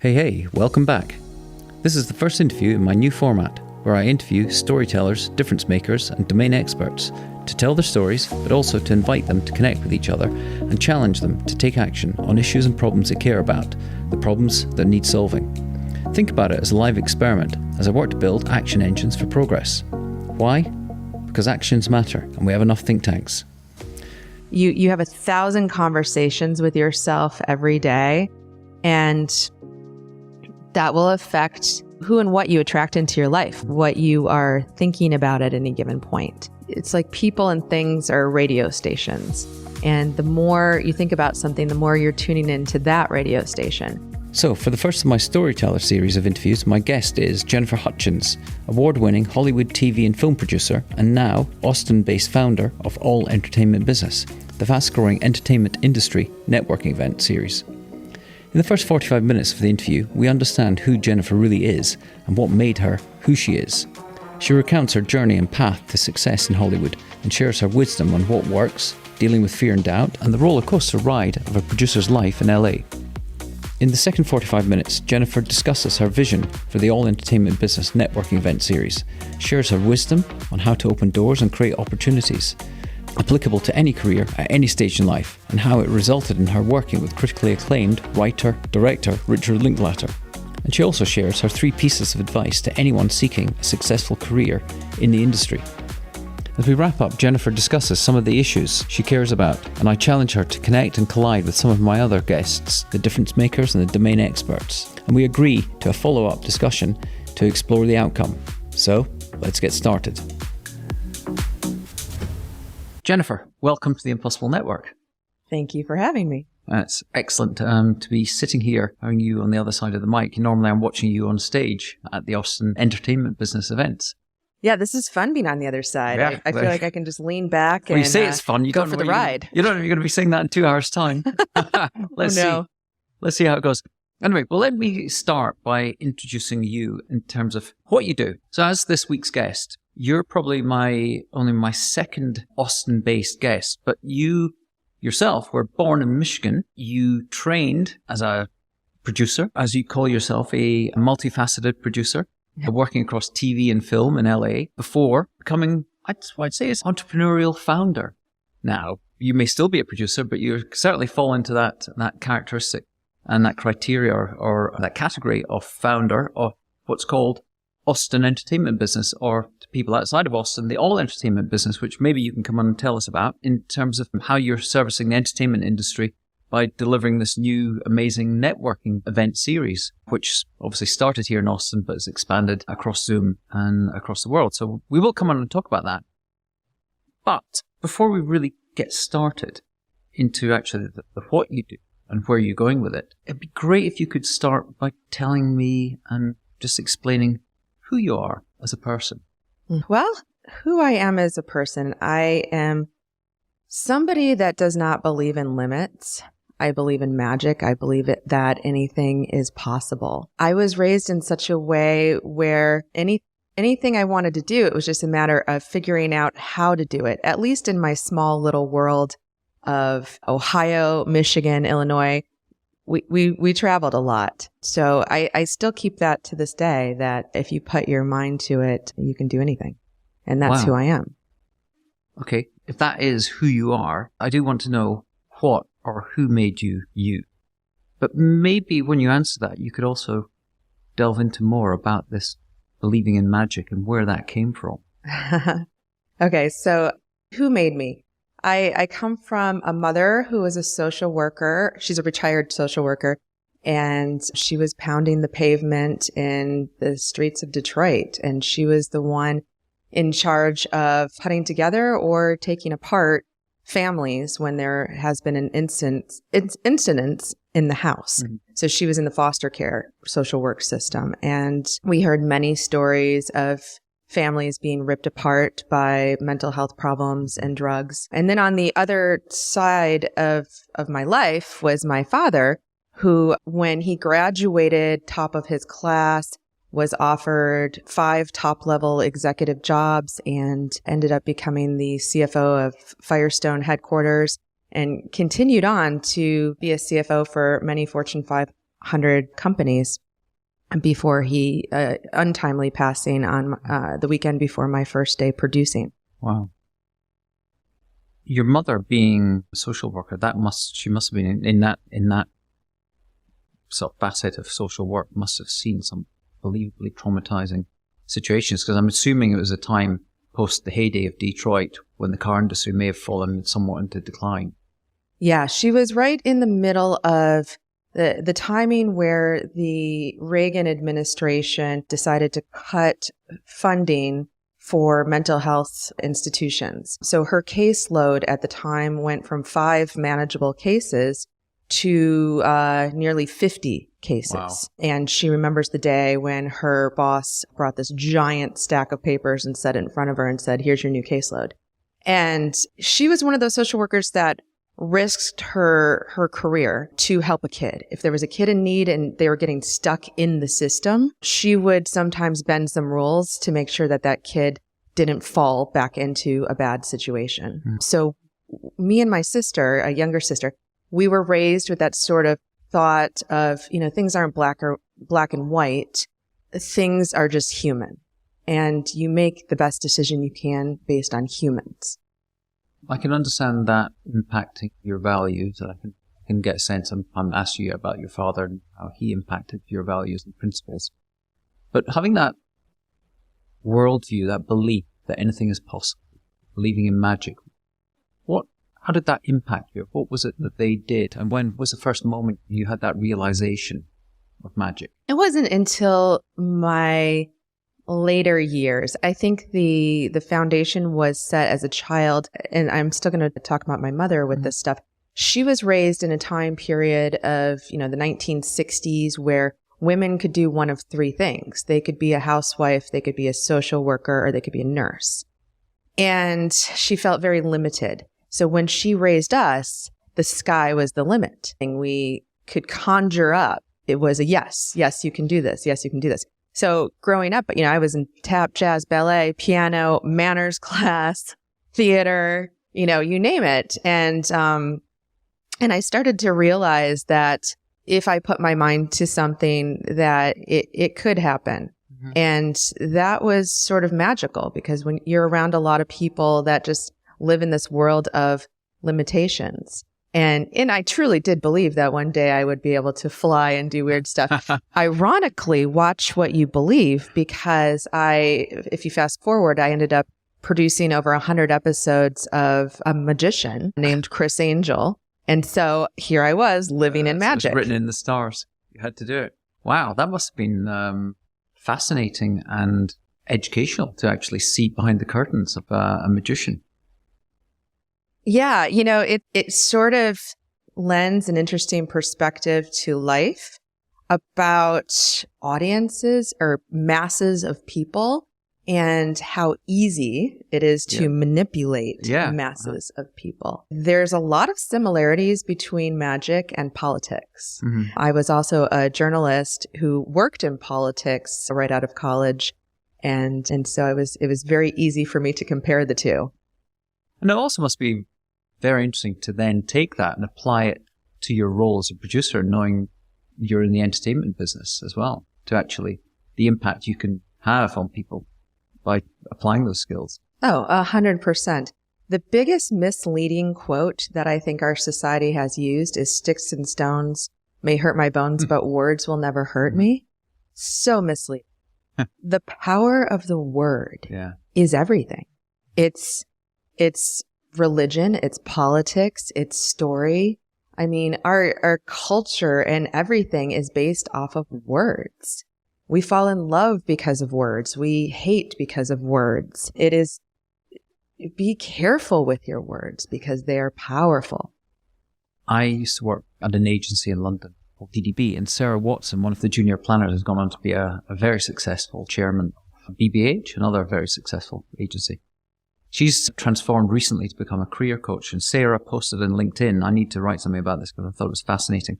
Hey, welcome back. This is the first interview in my new format, where I interview storytellers, difference makers, and domain experts to tell their stories, but also to invite them to connect with each other and challenge them to take action on issues and problems they care about, the problems that need solving. Think about it as a live experiment as I work to build action engines for progress. Why? Because actions matter, and we have enough think tanks. You have 1,000 conversations with yourself every day, and that will affect who and what you attract into your life, what you are thinking about at any given point. It's like people and things are radio stations. And the more you think about something, the more you're tuning into that radio station. So, for the first of my Storyteller series of interviews, my guest is Jennifer Hutchins, award-winning Hollywood TV and film producer, and now Austin-based founder of All Entertainment Business, the fast-growing entertainment industry networking event series. In the first 45 minutes of the interview, we understand who Jennifer really is and what made her who she is. She recounts her journey and path to success in Hollywood and shares her wisdom on what works, dealing with fear and doubt, and the rollercoaster ride of a producer's life in LA. In the second 45 minutes, Jennifer discusses her vision for the All Entertainment Business networking event series, shares her wisdom on how to open doors and create opportunities applicable to any career at any stage in life, and how it resulted in her working with critically acclaimed writer, director Richard Linklater. And she also shares her 3 pieces of advice to anyone seeking a successful career in the industry. As we wrap up, Jennifer discusses some of the issues she cares about, and I challenge her to connect and collide with some of my other guests, the difference makers and the domain experts. And we agree to a follow-up discussion to explore the outcome. So, let's get started. Jennifer, welcome to the Impossible Network. Thank you for having me. It's excellent to be sitting here, having you on the other side of the mic. Normally I'm watching you on stage at the Austin Entertainment Business events. Yeah, this is fun being on the other side. Yeah, I feel like I can just lean back and you say it's fun. You go don't for the ride. You don't know if you're going to be saying that in 2 hours' time. Let's see how it goes. Anyway, well, let me start by introducing you in terms of what you do. So as this week's guest, you're probably only my second Austin-based guest, but you yourself were born in Michigan. You trained as a producer, as you call yourself, a multifaceted producer, working across TV and film in LA before becoming, I'd say, an entrepreneurial founder. Now, you may still be a producer, but you certainly fall into that characteristic and that criteria or that category of founder of what's called Austin Entertainment Business, or to people outside of Austin, the All Entertainment Business, which maybe you can come on and tell us about in terms of how you're servicing the entertainment industry by delivering this new amazing networking event series, which obviously started here in Austin, but has expanded across Zoom and across the world. So we will come on and talk about that. But before we really get started into actually the what you do and where you're going with it, it'd be great if you could start by telling me and just explaining who you are as a person. Well, who I am as a person, I am somebody that does not believe in limits. I believe in magic. I believe that anything is possible. I was raised in such a way where anything I wanted to do, it was just a matter of figuring out how to do it, at least in my small little world of Ohio, Michigan, Illinois. We traveled a lot. So I still keep that to this day, that if you put your mind to it, you can do anything. And that's who I am. Okay. If that is who you are, I do want to know what or who made you you. But maybe when you answer that, you could also delve into more about this believing in magic and where that came from. Okay. So who made me? I come from a mother who was a social worker. She's a retired social worker, and she was pounding the pavement in the streets of Detroit. And she was the one in charge of putting together or taking apart families when there has been an incident in the house. Mm-hmm. So she was in the foster care social work system. And we heard many stories of families being ripped apart by mental health problems and drugs. And then on the other side of my life was my father, who, when he graduated top of his class, was offered 5 top-level executive jobs and ended up becoming the CFO of Firestone headquarters and continued on to be a CFO for many Fortune 100 companies before he untimely passing on the weekend before my first day producing. Wow. Your mother being a social worker, she must have been in that sort of facet of social work, must have seen some unbelievably traumatizing situations, because I'm assuming it was a time post the heyday of Detroit when the car industry may have fallen somewhat into decline. Yeah, she was right in the middle of the timing where the Reagan administration decided to cut funding for mental health institutions. So her caseload at the time went from 5 manageable cases to nearly 50 cases. Wow. And she remembers the day when her boss brought this giant stack of papers and set it in front of her and said, "Here's your new caseload." And she was one of those social workers that risked her career to help a kid. If there was a kid in need and they were getting stuck in the system, she would sometimes bend some rules to make sure that that kid didn't fall back into a bad situation. Mm. So me and my sister, a younger sister, we were raised with that sort of thought of, things aren't black and white. Things are just human. And you make the best decision you can based on humans. I can understand that impacting your values. I can get a sense. I'm asking you about your father and how he impacted your values and principles. But having that worldview, that belief that anything is possible, believing in magic, how did that impact you? What was it that they did? And when was the first moment you had that realization of magic? It wasn't until my later years. I think the foundation was set as a child, and I'm still going to talk about my mother with this stuff. She was raised in a time period of, the 1960s where women could do one of 3 things. They could be a housewife, they could be a social worker, or they could be a nurse. And she felt very limited. So when she raised us, the sky was the limit. And we could conjure up. It was a yes, you can do this. Yes, you can do this. So growing up, I was in tap, jazz, ballet, piano, manners class, theater, you name it. And I started to realize that if I put my mind to something, that it could happen. Mm-hmm. And that was sort of magical, because when you're around a lot of people that just live in this world of limitations. And I truly did believe that one day I would be able to fly and do weird stuff. Ironically, watch what you believe, because if you fast forward, I ended up producing over 100 episodes of a magician named Chris Angel. And so here I was living in magic. It was written in the stars. You had to do it. Wow, that must have been fascinating and educational to actually see behind the curtains of a magician. Yeah, it sort of lends an interesting perspective to life about audiences or masses of people and how easy it is to manipulate masses of people. There's a lot of similarities between magic and politics. Mm-hmm. I was also a journalist who worked in politics right out of college. And so it was very easy for me to compare the two. And it also must be very interesting to then take that and apply it to your role as a producer, knowing you're in the entertainment business as well, to actually the impact you can have on people by applying those skills. Oh, 100%. The biggest misleading quote that I think our society has used is "sticks and stones may hurt my bones, but words will never hurt me." So misleading. The power of the word is everything. It's religion, it's politics, it's story. I mean, our culture and everything is based off of words. We fall in love because of words. We hate because of words. Be careful with your words because they are powerful. I used to work at an agency in London called DDB, and Sarah Watson, one of the junior planners, has gone on to be a very successful chairman of BBH, another very successful agency. She's transformed recently to become a career coach, and Sarah posted on LinkedIn, I need to write something about this because I thought it was fascinating.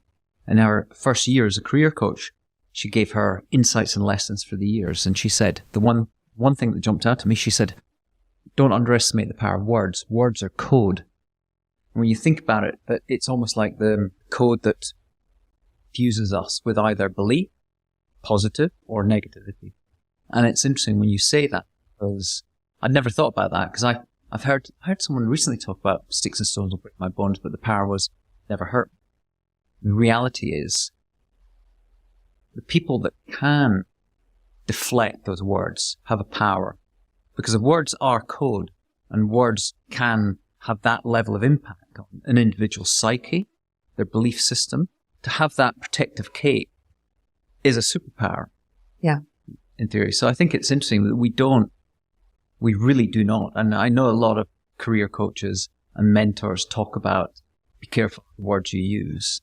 In her first year as a career coach, she gave her insights and lessons for the years. And she said, the one thing that jumped out to me, she said, don't underestimate the power of words. Words are code. And when you think about it, it's almost like the code that infuses us with either belief, positive, or negativity. And it's interesting when you say that, because I'd never thought about that, because I've heard someone recently talk about sticks and stones will break my bones, but the power was never hurt. The reality is the people that can deflect those words have a power, because the words are code, and words can have that level of impact on an individual's psyche, their belief system. To have that protective cape is a superpower. Yeah. In theory. So I think it's interesting that we really do not. And I know a lot of career coaches and mentors talk about be careful of the words you use.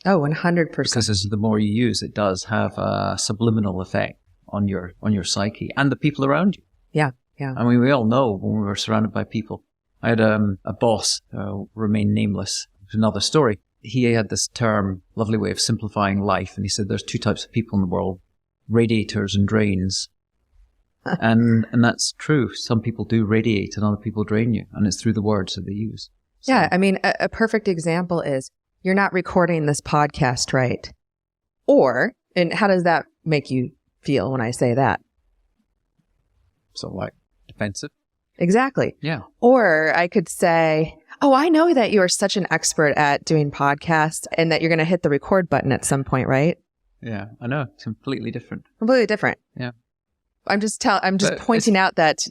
Oh, 100%. Because as the more you use, it does have a subliminal effect on your psyche and the people around you. Yeah. Yeah. I mean, we all know when we were surrounded by people. I had a boss, remain nameless. It's another story. He had this term, lovely way of simplifying life. And he said, there's two types of people in the world, radiators and drains. And that's true. Some people do radiate and other people drain you. And it's through the words that they use. So. Yeah. I mean, a perfect example is you're not recording this podcast right. Or, and how does that make you feel when I say that? So like defensive? Exactly. Yeah. Or I could say, oh, I know that you are such an expert at doing podcasts and that you're going to hit the record button at some point, right? Yeah, I know. It's completely different. Completely different. Yeah. I'm just pointing out that,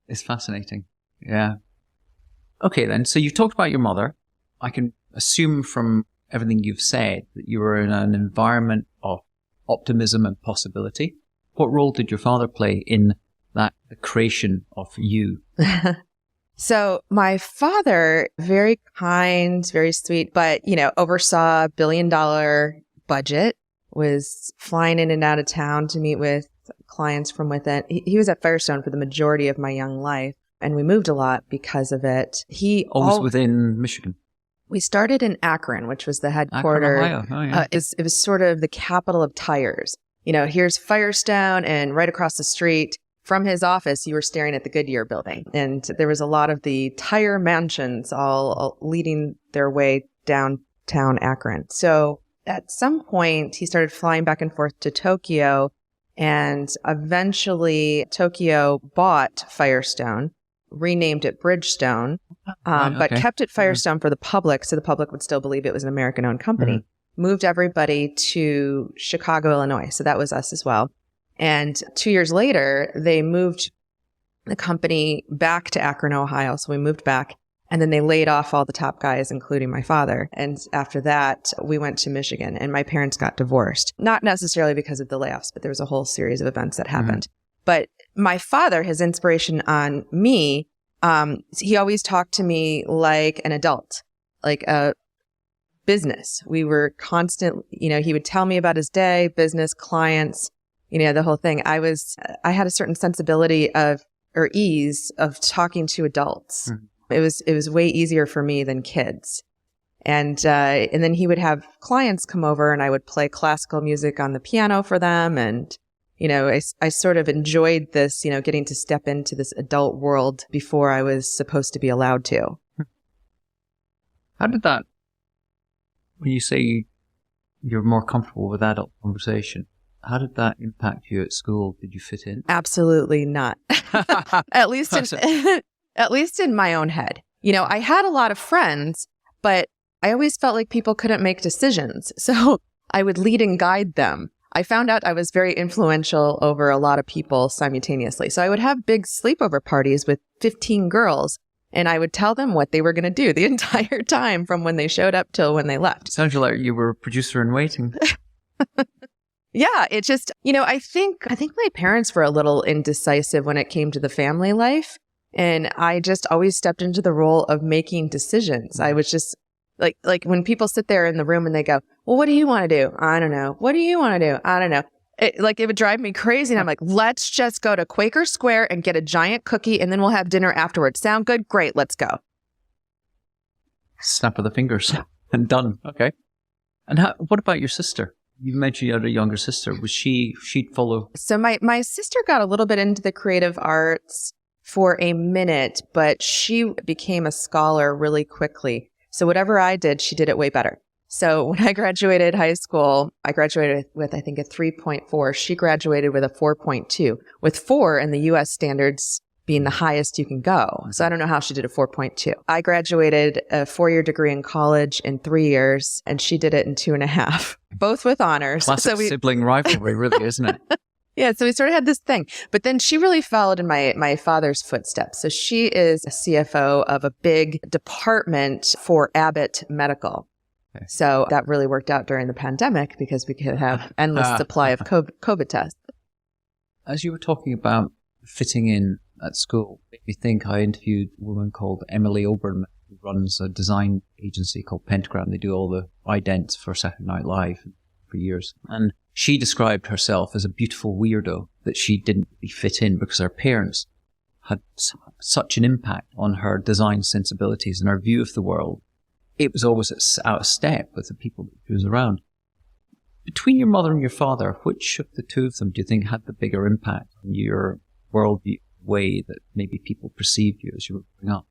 It's fascinating. Yeah. Okay, then. So you talked about your mother. I can assume from everything you've said that you were in an environment of optimism and possibility. What role did your father play in the creation of you? So my father, very kind, very sweet, but, oversaw $1 billion budget, was flying in and out of town to meet with clients from within. He was at Firestone for the majority of my young life, and we moved a lot because of it. Always within Michigan. We started in Akron, which was the headquarters. Akron, Ohio. Oh, yeah. It was sort of the capital of tires. Here's Firestone, and right across the street from his office, you were staring at the Goodyear building. And there was a lot of the tire mansions all leading their way downtown Akron. So at some point, he started flying back and forth to Tokyo. And eventually, Tokyo bought Firestone, renamed it Bridgestone, but kept it Firestone for the public, so the public would still believe it was an American-owned company. Mm-hmm. Moved everybody to Chicago, Illinois. So that was us as well. And 2 years later, they moved the company back to Akron, Ohio. So we moved back, and then they laid off all the top guys, including my father. And after that, we went to Michigan, and my parents got divorced. Not necessarily because of the layoffs, but there was a whole series of events that happened. Mm-hmm. But my father, his inspiration on me, he always talked to me like an adult, like a business. We were constant, he would tell me about his day, business, clients, the whole thing. I had a certain sensibility or ease of talking to adults. Mm-hmm. It was way easier for me than kids. And then he would have clients come over and I would play classical music on the piano for them. And, I sort of enjoyed this, getting to step into this adult world before I was supposed to be allowed to. How did that, when you say you're more comfortable with adult conversation, how did that impact you at school? Did you fit in? Absolutely not. At least in my own head. I had a lot of friends, but I always felt like people couldn't make decisions. So I would lead and guide them. I found out I was very influential over a lot of people simultaneously. So I would have big sleepover parties with 15 girls, and I would tell them what they were going to do the entire time from when they showed up till when they left. Sounds like you were a producer in waiting. Yeah, it just, I think my parents were a little indecisive when it came to the family life. And I just always stepped into the role of making decisions. I was just like when people sit there in the room and they go, well, what do you want to do? I don't know. What do you want to do? I don't know. It would drive me crazy. And I'm like, let's just go to Quaker Square and get a giant cookie and then we'll have dinner afterwards. Sound good? Great. Let's go. Snap of the fingers and done. Okay. And what about your sister? You mentioned you had a younger sister. Was she'd follow? So my sister got a little bit into the creative arts for a minute, but she became a scholar really quickly. So whatever I did, she did it way better. So when I graduated high school, I graduated with, I think, a 3.4. She graduated with a 4.2, with 4 in the US standards being the highest you can go. So I don't know how she did a 4.2. I graduated a 4-year degree in college in 3 years, and she did it in 2.5, both with honors. Classic sibling rivalry, really, isn't it? Yeah, so we sort of had this thing. But then she really followed in my father's footsteps. So she is a CFO of a big department for Abbott Medical. Okay. So that really worked out during the pandemic because we could have endless supply of COVID tests. As you were talking about fitting in at school, it made me think I interviewed a woman called Emily Oberman, who runs a design agency called Pentagram. They do all the idents for Saturday Night Live for years. And she described herself as a beautiful weirdo, that she didn't really fit in because her parents had such an impact on her design sensibilities and her view of the world. It was always out of step with the people that she was around. Between your mother and your father, which of the two of them do you think had the bigger impact on your worldview, way that maybe people perceived you as you were growing up?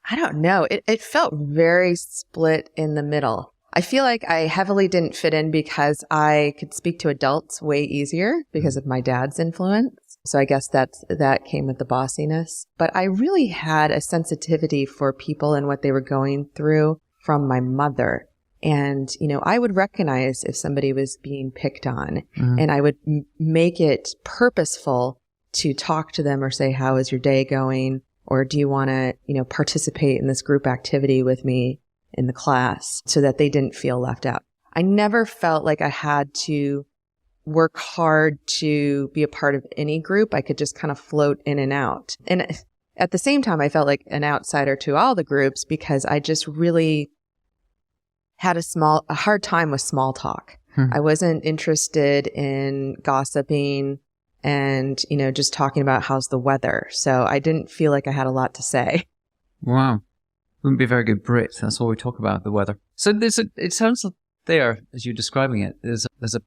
I don't know. It felt very split in the middle. I feel like I heavily didn't fit in because I could speak to adults way easier because of my dad's influence. So I guess that came with the bossiness. But I really had a sensitivity for people and what they were going through from my mother. And, I would recognize if somebody was being picked on, and I would make it purposeful to talk to them or say, how is your day going? Or do you want to, participate in this group activity with me in the class, so that they didn't feel left out. I never felt like I had to work hard to be a part of any group. I could just kind of float in and out. And at the same time, I felt like an outsider to all the groups because I just really had a hard time with small talk. I wasn't interested in gossiping and, just talking about how's the weather. So I didn't feel like I had a lot to say. Wow. Wouldn't be a very good Brit. That's all we talk about, the weather. So it sounds like there, as you're describing it, there's a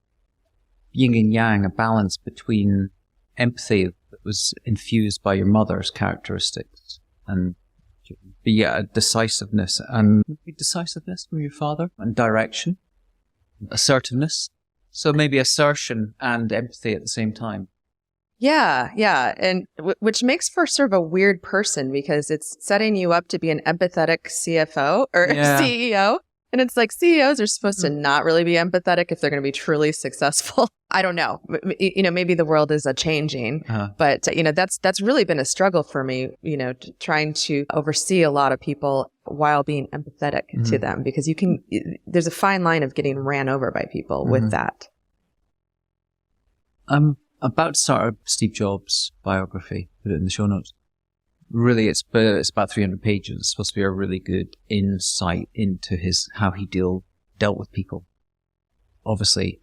yin and yang, a balance between empathy that was infused by your mother's characteristics and decisiveness from your father, and direction, assertiveness. So maybe assertion and empathy at the same time. Yeah. And which makes for sort of a weird person because it's setting you up to be an empathetic CFO or CEO. And it's like CEOs are supposed to not really be empathetic if they're going to be truly successful. I don't know. Maybe the world is changing, but that's really been a struggle for me, trying to oversee a lot of people while being empathetic to them, because there's a fine line of getting ran over by people with that. I'm about to start a Steve Jobs biography, put it in the show notes. Really, it's about 300 pages. It's supposed to be a really good insight into how he dealt with people. Obviously,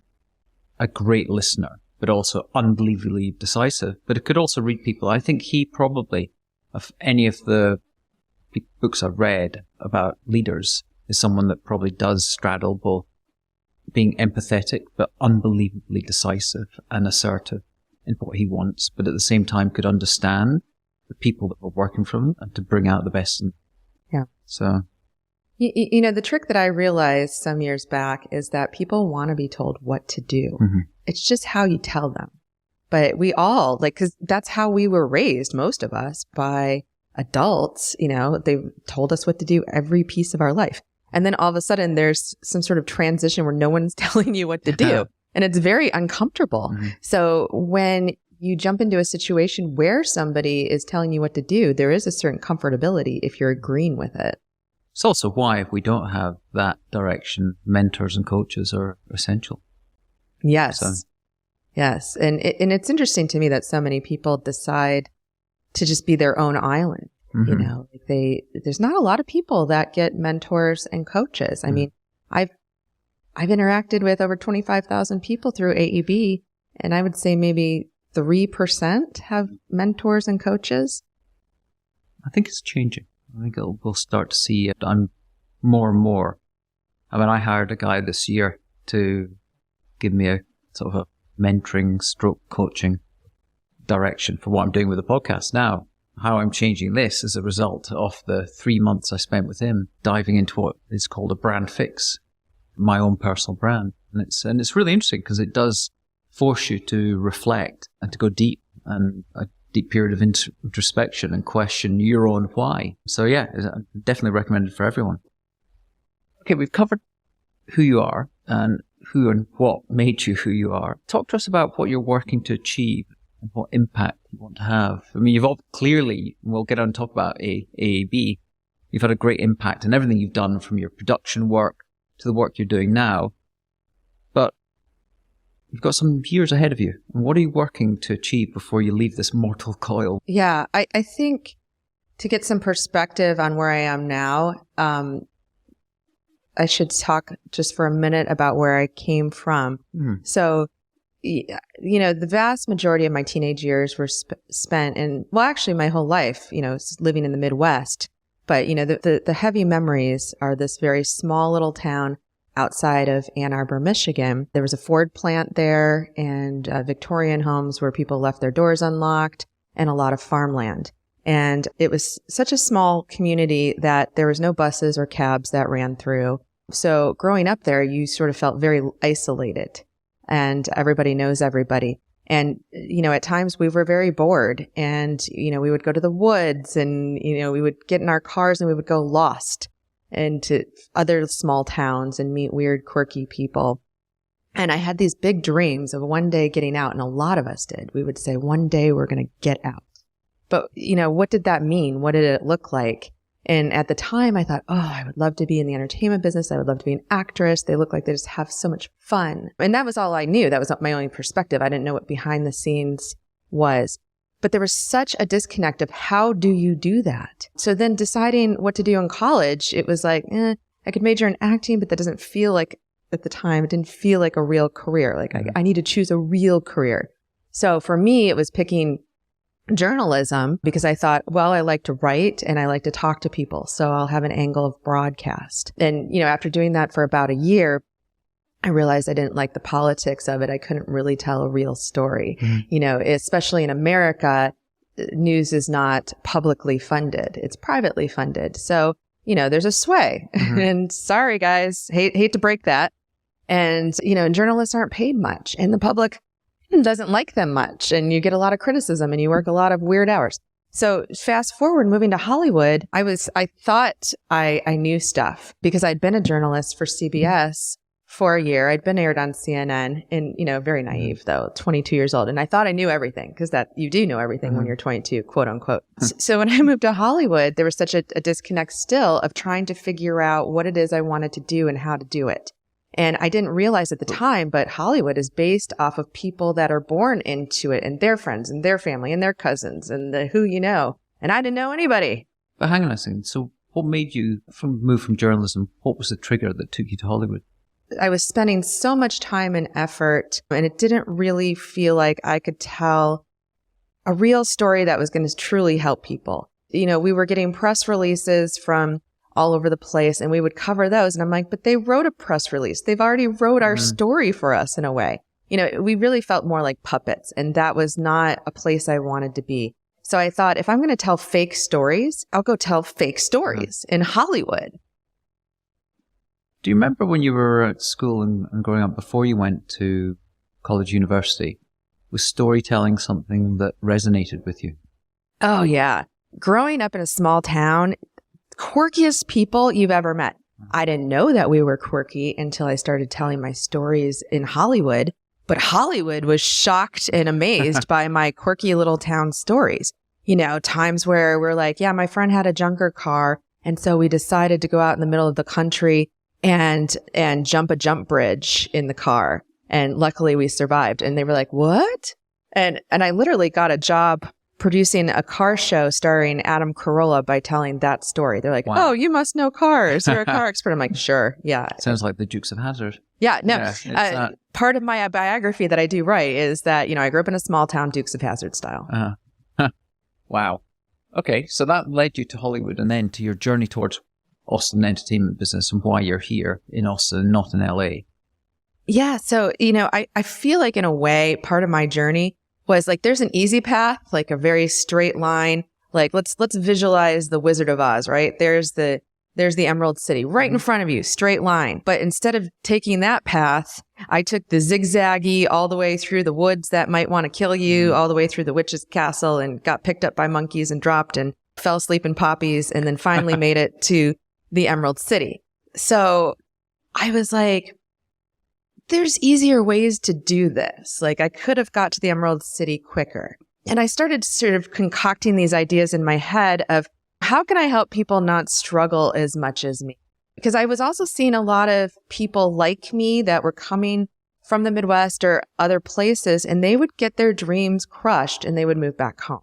a great listener, but also unbelievably decisive. But it could also read people. I think he probably, of any of the books I've read about leaders, is someone that probably does straddle both being empathetic, but unbelievably decisive and assertive in what he wants, but at the same time could understand the people that were working for him and to bring out the best in them. Yeah. So, the trick that I realized some years back is that people want to be told what to do. It's just how you tell them. But we all, because that's how we were raised, most of us, by adults. They told us what to do every piece of our life. And then all of a sudden there's some sort of transition where no one's telling you what to do. And it's very uncomfortable. So when you jump into a situation where somebody is telling you what to do, there is a certain comfortability if you're agreeing with it. It's also why, if we don't have that direction, mentors and coaches are essential. Yes. Yes. And it's interesting to me that so many people decide to just be their own island. There's not a lot of people that get mentors and coaches. I mean, I've interacted with over 25,000 people through AEB, and I would say maybe 3% have mentors and coaches. I think it's changing. I think we'll start to see it on more and more. I mean, I hired a guy this year to give me a sort of a mentoring stroke coaching direction for what I'm doing with the podcast now. how I'm changing this as a result of the 3 months I spent with him diving into what is called a brand fix, my own personal brand. And it's really interesting because it does force you to reflect and to go deep, and a deep period of introspection and question your own why. So yeah, definitely recommended for everyone. Okay, we've covered who you are and who and what made you who you are. Talk to us about what you're working to achieve and what impact you want to have. I mean, you've all clearly, we'll get on and talk about AAB, you've had a great impact in everything you've done, from your production work to the work you're doing now. But you've got some years ahead of you. And what are you working to achieve before you leave this mortal coil? Yeah, I think to get some perspective on where I am now, I should talk just for a minute about where I came from. So, you know, the vast majority of my teenage years were spent in, well, actually my whole life, you know, living in the Midwest. But, you know, the heavy memories are this very small little town outside of Ann Arbor, Michigan. There was a Ford plant there, and Victorian homes where people left their doors unlocked, and a lot of farmland. And it was such a small community that there was no buses or cabs that ran through. So growing up there, you sort of felt very isolated, and everybody knows everybody. And, you know, at times we were very bored, and, you know, we would go to the woods, and, you know, we would get in our cars and we would go lost into other small towns and meet weird, quirky people. And I had these big dreams of one day getting out, and a lot of us did. We would say, one day we're going to get out. But, you know, what did that mean? What did it look like? And at the time I thought, oh, I would love to be in the entertainment business. I would love to be an actress. They look like they just have so much fun. And that was all I knew. That was my only perspective. I didn't know what behind the scenes was. But there was such a disconnect of how do you do that? So then deciding what to do in college, it was like, I could major in acting, but that doesn't feel like, at the time, it didn't feel like a real career. Like I need to choose a real career. So for me, it was picking journalism because I thought, well, I like to write and I like to talk to people. So I'll have an angle of broadcast. And, you know, after doing that for about a year, I realized I didn't like the politics of it. I couldn't really tell a real story. You know, especially in America, news is not publicly funded. It's privately funded. So, you know, there's a sway. And sorry, guys, hate to break that. And, you know, and journalists aren't paid much, and the public doesn't like them much. And you get a lot of criticism, and you work a lot of weird hours. So fast forward, moving to Hollywood, I thought I knew stuff because I'd been a journalist for CBS for a year. I'd been aired on CNN, and, you know, very naive though, 22 years old. And I thought I knew everything, because that you do know everything when you're 22, quote unquote. So when I moved to Hollywood, there was such a disconnect still of trying to figure out what it is I wanted to do and how to do it. And I didn't realize at the time, but Hollywood is based off of people that are born into it, and their friends and their family and their cousins and the who you know. And I didn't know anybody. But hang on a second. So what made you move from journalism? What was the trigger that took you to Hollywood? I was spending so much time and effort, and it didn't really feel like I could tell a real story that was going to truly help people. You know, we were getting press releases from all over the place, and we would cover those. And I'm like, but they wrote a press release. They've already wrote our story for us in a way. You know, we really felt more like puppets, and that was not a place I wanted to be. So I thought, if I'm going to tell fake stories, I'll go tell fake stories in Hollywood. Do you remember when you were at school and growing up, before you went to college, university, was storytelling something that resonated with you? Oh, yeah. Growing up in a small town, quirkiest people you've ever met. I didn't know that we were quirky until I started telling my stories in Hollywood, but Hollywood was shocked and amazed by my quirky little town stories. You know, times where we're like, yeah, my friend had a junker car, and so we decided to go out in the middle of the country and jump a jump bridge in the car. And luckily we survived. And they were like, what? And I literally got a job producing a car show starring Adam Carolla by telling that story. They're like, wow. Oh, you must know cars. You're a car expert. I'm like, sure. Yeah. Sounds like the Dukes of Hazzard. Yeah. No, part of my biography that I do write is that, you know, I grew up in a small town, Dukes of Hazzard style. Wow. Okay. So that led you to Hollywood, and then to your journey towards Austin entertainment business, and why you're here in Austin, not in LA. Yeah. So, you know, I feel like in a way, part of my journey was like, there's an easy path, like a very straight line. Like, let's visualize the Wizard of Oz, right? There's the Emerald City right in front of you, straight line. But instead of taking that path, I took the zigzaggy all the way through the woods that might want to kill you, all the way through the witch's castle, and got picked up by monkeys and dropped and fell asleep in poppies, and then finally made it to the Emerald City. So I was like, there's easier ways to do this. Like, I could have got to the Emerald City quicker. And I started sort of concocting these ideas in my head of, how can I help people not struggle as much as me? Because I was also seeing a lot of people like me that were coming from the Midwest or other places, and they would get their dreams crushed and they would move back home.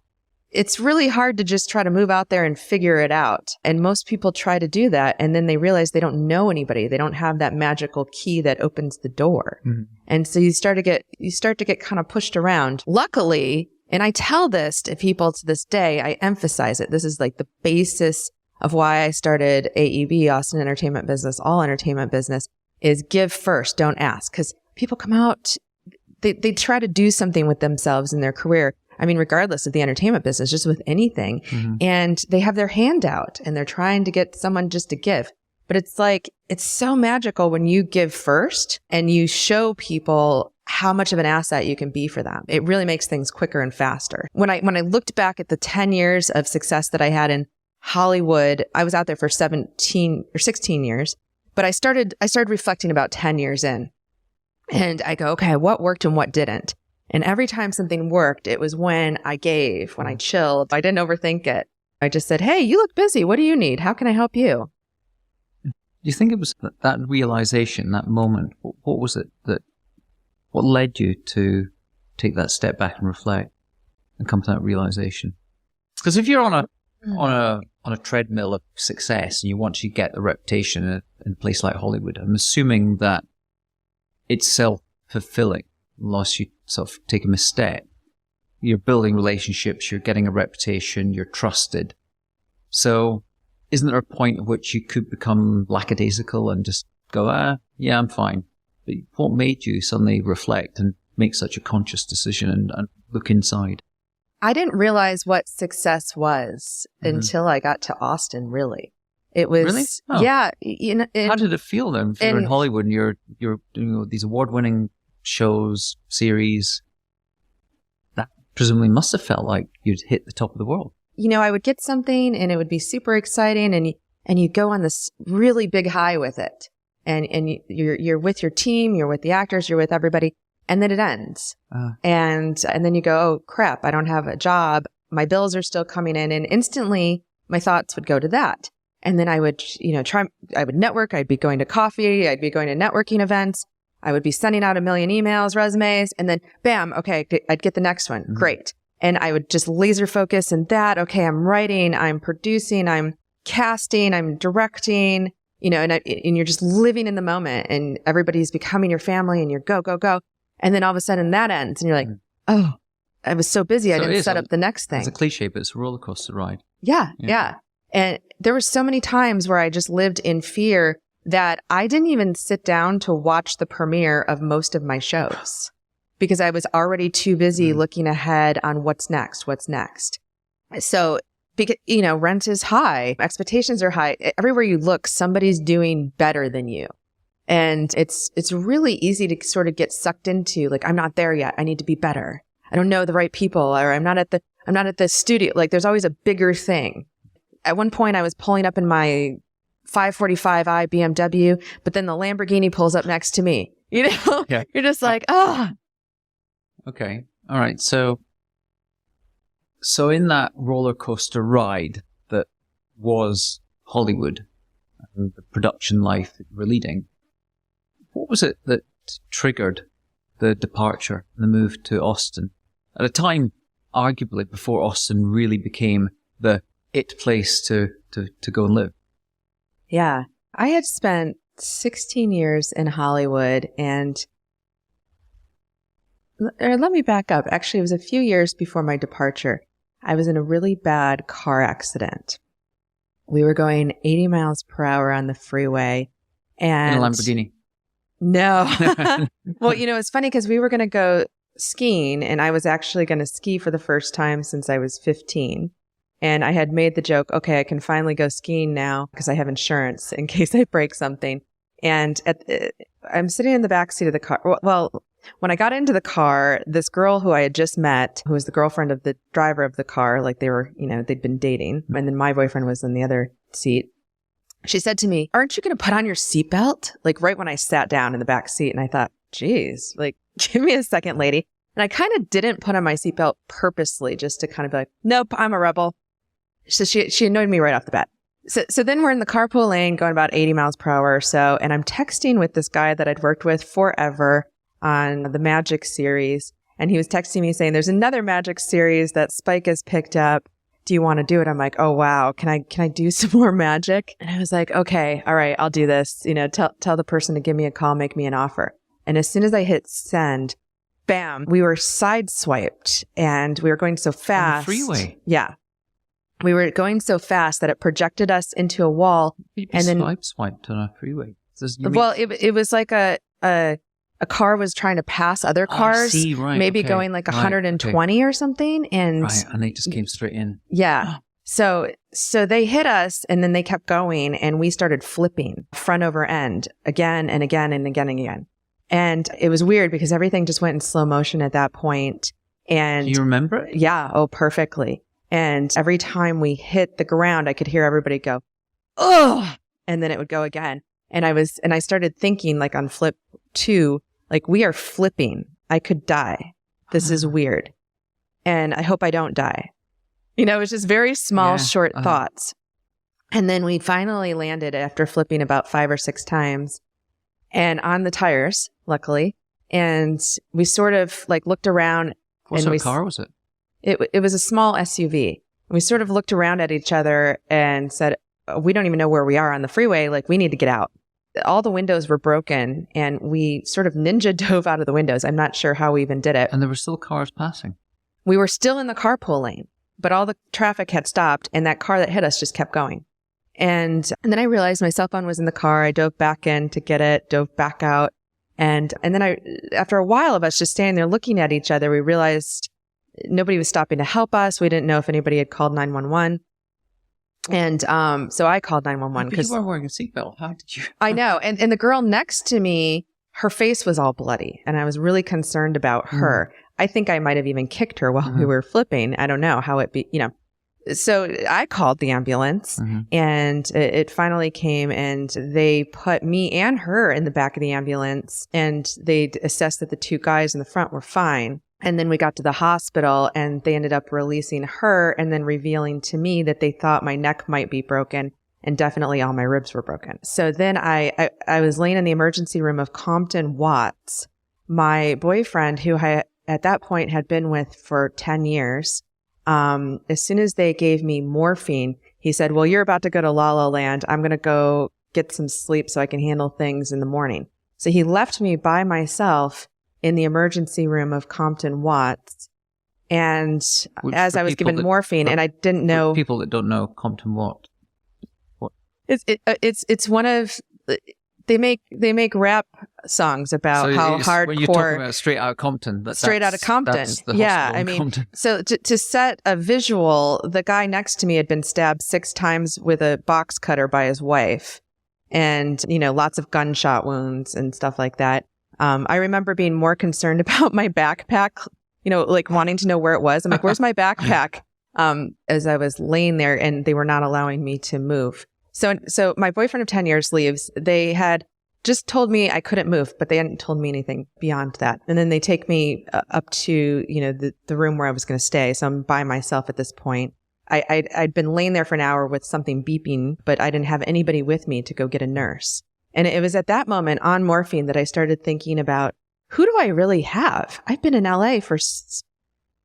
It's really hard to just try to move out there and figure it out. And most people try to do that, and then they realize they don't know anybody. They don't have that magical key that opens the door. Mm-hmm. And so you start to get kind of pushed around. Luckily, and I tell this to people to this day, I emphasize it. This is like the basis of why I started AEB, Austin Entertainment Business, all entertainment business, is give first, don't ask. Because people come out, they try to do something with themselves in their career. I mean, regardless of the entertainment business, just with anything. Mm-hmm. And they have their hand out and they're trying to get someone just to give. But it's like, it's so magical when you give first and you show people how much of an asset you can be for them. It really makes things quicker and faster. When I looked back at the 10 years of success that I had in Hollywood, I was out there for 17 or 16 years, but I started reflecting about 10 years in. And I go, okay, what worked and what didn't? And every time something worked, it was when I gave, when I chilled. I didn't overthink it. I just said, hey, you look busy. What do you need? How can I help you? Do you think it was that realization, that moment? What was it what led you to take that step back and reflect and come to that realization? Because if you're on a treadmill of success and you want to get the reputation in a place like Hollywood, I'm assuming that it's self-fulfilling unless you sort of take a misstep. You're building relationships, you're getting a reputation, you're trusted. So isn't there a point at which you could become lackadaisical and just go, yeah, I'm fine? But what made you suddenly reflect and make such a conscious decision and look inside? I didn't realize what success was until I got to Austin, really. It was, really? Oh. Yeah. How did it feel then? If you're in Hollywood and you're doing these award-winning shows, series, that presumably must have felt like you'd hit the top of the world. I would get something and it would be super exciting, and you go on this really big high with it. And you're with your team, you're with the actors, you're with everybody, and then it ends. And then you go, oh crap, I don't have a job. My bills are still coming in, and instantly my thoughts would go to that. And then I would, I would network. I'd be going to coffee. I'd be going to networking events. I would be sending out a million emails, resumes, and then bam, okay, I'd get the next one. Mm-hmm. Great. And I would just laser focus in that. Okay, I'm writing, I'm producing, I'm casting, I'm directing. And you're just living in the moment, and everybody's becoming your family, and you're go, go, go. And then all of a sudden that ends and you're like, oh, I was so busy. I didn't set up the next thing. It's a cliche, but it's a roller coaster ride. Yeah. And there were so many times where I just lived in fear that I didn't even sit down to watch the premiere of most of my shows because I was already too busy looking ahead on what's next. So because, rent is high, expectations are high. Everywhere you look, somebody's doing better than you. And it's really easy to sort of get sucked into, like, I'm not there yet. I need to be better. I don't know the right people, or I'm not at the studio. Like, there's always a bigger thing. At one point I was pulling up in my 545i BMW, but then the Lamborghini pulls up next to me. Yeah. You're just like, Okay. All right. So in that roller coaster ride that was Hollywood and the production life that you were leading, what was it that triggered the departure, the move to Austin at a time, arguably, before Austin really became the it place to go and live? Yeah. I had spent 16 years in Hollywood, and let me back up. Actually, it was a few years before my departure. I was in a really bad car accident. We were going 80 miles per hour on the freeway. And in a Lamborghini? No. Well, it's funny because we were going to go skiing, and I was actually going to ski for the first time since I was 15. And I had made the joke, okay, I can finally go skiing now because I have insurance in case I break something. And I'm sitting in the back seat of the car. Well, when I got into the car, this girl who I had just met, who was the girlfriend of the driver of the car, like they were, they'd been dating. And then my boyfriend was in the other seat. She said to me, aren't you going to put on your seatbelt? Like right when I sat down in the back seat. And I thought, geez, like, give me a second, lady. And I kind of didn't put on my seatbelt purposely just to kind of be like, nope, I'm a rebel. So she annoyed me right off the bat. So then we're in the carpool lane going about 80 miles per hour or so. And I'm texting with this guy that I'd worked with forever on the Magic series. And he was texting me saying, there's another Magic series that Spike has picked up. Do you want to do it? I'm like, oh, wow. Can I do some more Magic? And I was like, okay, all right, I'll do this. Tell the person to give me a call, make me an offer. And as soon as I hit send, bam, we were sideswiped and we were going so fast. On the freeway. Yeah. We were going so fast that it projected us into a wall. And then swiped on a freeway. Well, it was like a car was trying to pass other cars, maybe going like 120 or something. And they just came straight in. Yeah. So they hit us and then they kept going and we started flipping front over end again and again and again and again. And it was weird because everything just went in slow motion at that point. And do you remember it? Yeah. Oh, perfectly. And every time we hit the ground, I could hear everybody go, oh, and then it would go again. And I started thinking like on flip 2, like we are flipping. I could die. This is weird. And I hope I don't die. It was just very small, short thoughts. And then we finally landed after flipping about 5 or 6 times and on the tires, luckily. And we sort of like looked around. What sort of car was it? It was a small SUV. We sort of looked around at each other and said, we don't even know where we are on the freeway. Like, we need to get out. All the windows were broken and we sort of ninja dove out of the windows. I'm not sure how we even did it. And there were still cars passing. We were still in the carpool lane, but all the traffic had stopped and that car that hit us just kept going. And then I realized my cell phone was in the car. I dove back in to get it, dove back out. And then after a while of us just standing there looking at each other, we realized nobody was stopping to help us. We didn't know if anybody had called 911. And so I called 911 because you weren't wearing a seatbelt. How did you? I know. And the girl next to me, her face was all bloody. And I was really concerned about her. I think I might have even kicked her while we were flipping. I don't know how it be, So I called the ambulance and it finally came and they put me and her in the back of the ambulance and they assessed that the 2 guys in the front were fine. And then we got to the hospital and they ended up releasing her and then revealing to me that they thought my neck might be broken and definitely all my ribs were broken. So then I was laying in the emergency room of Compton Watts. My boyfriend, who I at that point had been with for 10 years, as soon as they gave me morphine, he said, well, you're about to go to La La Land. I'm going to go get some sleep so I can handle things in the morning. So he left me by myself in the emergency room of Compton Watts. And as I was given morphine and I didn't know. People that don't know Compton Watts. What? It's one of, they make rap songs about how hardcore. When you're talking about straight out of Compton. Straight out of Compton. That's the yeah. I in mean, Compton. So to set a visual, the guy next to me had been stabbed 6 times with a box cutter by his wife and, lots of gunshot wounds and stuff like that. I remember being more concerned about my backpack, like wanting to know where it was. I'm like, where's my backpack? As I was laying there and they were not allowing me to move. So my boyfriend of 10 years leaves. They had just told me I couldn't move, but they hadn't told me anything beyond that. And then they take me up to, the room where I was going to stay. So I'm by myself at this point. I'd been laying there for an hour with something beeping, but I didn't have anybody with me to go get a nurse. And it was at that moment on morphine that I started thinking about, who do I really have? I've been in LA for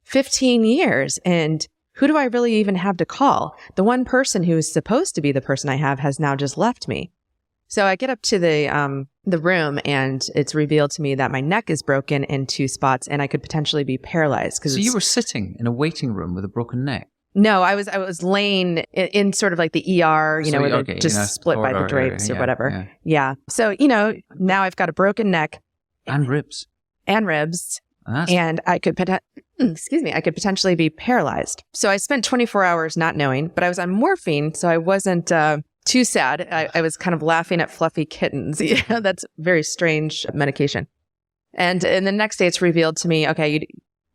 15 years and who do I really even have to call? The one person who is supposed to be the person I have has now just left me. So I get up to the room and it's revealed to me that my neck is broken in 2 spots and I could potentially be paralyzed. So you were sitting in a waiting room with a broken neck? No, I was laying in sort of like the ER, where they're just split by the drapes or whatever. Yeah. So, now I've got a broken neck. And ribs. And ribs. And I could I could potentially be paralyzed. So I spent 24 hours not knowing, but I was on morphine, so I wasn't too sad. I was kind of laughing at fluffy kittens. That's very strange medication. And the next day it's revealed to me, okay,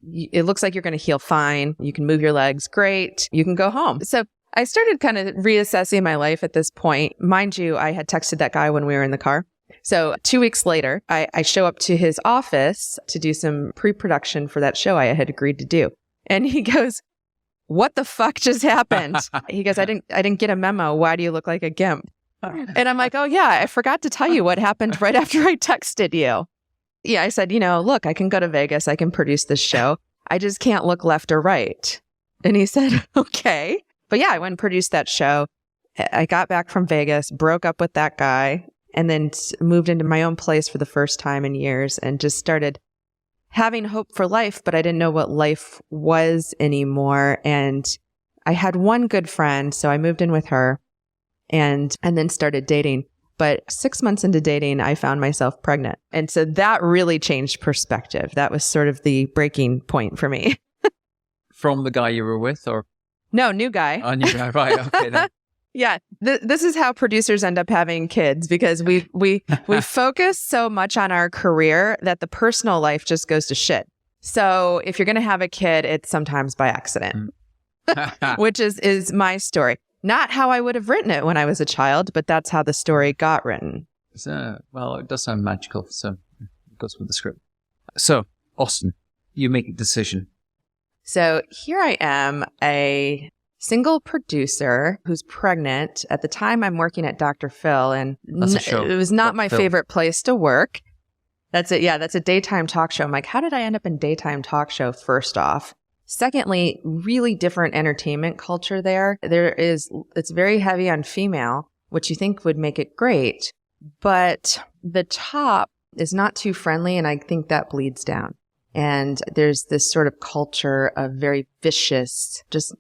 it looks like you're going to heal fine. You can move your legs. Great. You can go home. So I started kind of reassessing my life at this point. Mind you, I had texted that guy when we were in the car. So 2 weeks later, I show up to his office to do some pre-production for that show I had agreed to do. And he goes, "What the fuck just happened?" He goes, I didn't get a memo. Why do you look like a gimp?" And I'm like, "Oh yeah, I forgot to tell you what happened right after I texted you." Yeah, I said, "Look, I can go to Vegas. I can produce this show. I just can't look left or right." And he said, "Okay." But yeah, I went and produced that show. I got back from Vegas, broke up with that guy, and then moved into my own place for the first time in years and just started having hope for life, but I didn't know what life was anymore. And I had one good friend, so I moved in with her and then started dating. But 6 months into dating, I found myself pregnant. And so that really changed perspective. That was sort of the breaking point for me. From the guy you were with, or? No, new guy. Oh, new guy, right. Okay, then. Yeah, this is how producers end up having kids, because we focus so much on our career that the personal life just goes to shit. So if you're going to have a kid, it's sometimes by accident, which is my story. Not how I would have written it when I was a child, but that's how the story got written. Well, it does sound magical, so it goes with the script. So, Austin, you make a decision. So here I am, a single producer who's pregnant. At the time, I'm working at Dr. Phil, and it was not my favorite place to work. That's it. Yeah, that's a daytime talk show. I'm like, how did I end up in daytime talk show, first off? Secondly, really different entertainment culture there. It's very heavy on female, which you think would make it great, but the top is not too friendly, and I think that bleeds down. And there's this sort of culture of very vicious, just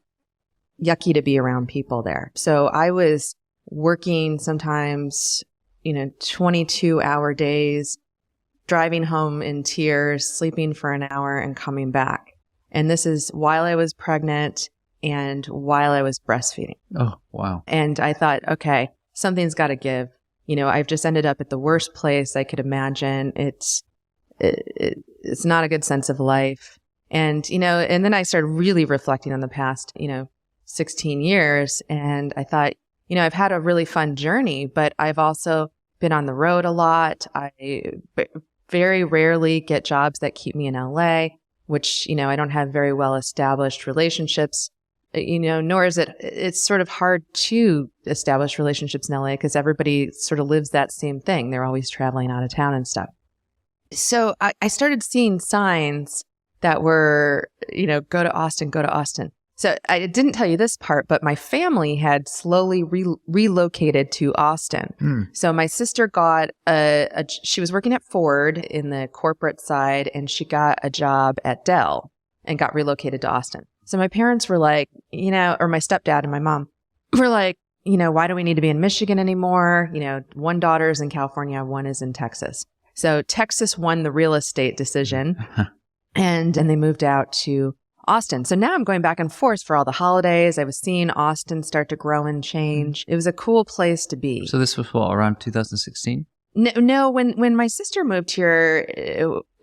yucky to be around people there. So I was working sometimes, 22-hour days, driving home in tears, sleeping for an hour and coming back. And this is while I was pregnant and while I was breastfeeding. Oh, wow. And I thought, okay, something's got to give. I've just ended up at the worst place I could imagine. It's not a good sense of life. And, and then I started really reflecting on the past, 16 years. And I thought, I've had a really fun journey, but I've also been on the road a lot. I very rarely get jobs that keep me in LA, which, I don't have very well established relationships, nor is it's sort of hard to establish relationships in LA because everybody sort of lives that same thing. They're always traveling out of town and stuff. So I started seeing signs that were, go to Austin, go to Austin. So I didn't tell you this part, but my family had slowly relocated to Austin. So my sister got she was working at Ford in the corporate side, and she got a job at Dell and got relocated to Austin. So my parents were like, or my stepdad and my mom were like, why do we need to be in Michigan anymore? One daughter's in California, one is in Texas. So Texas won the real estate decision and they moved out to Austin. So now I'm going back and forth for all the holidays. I was seeing Austin start to grow and change. It was a cool place to be. So this was what, around 2016? No, when my sister moved here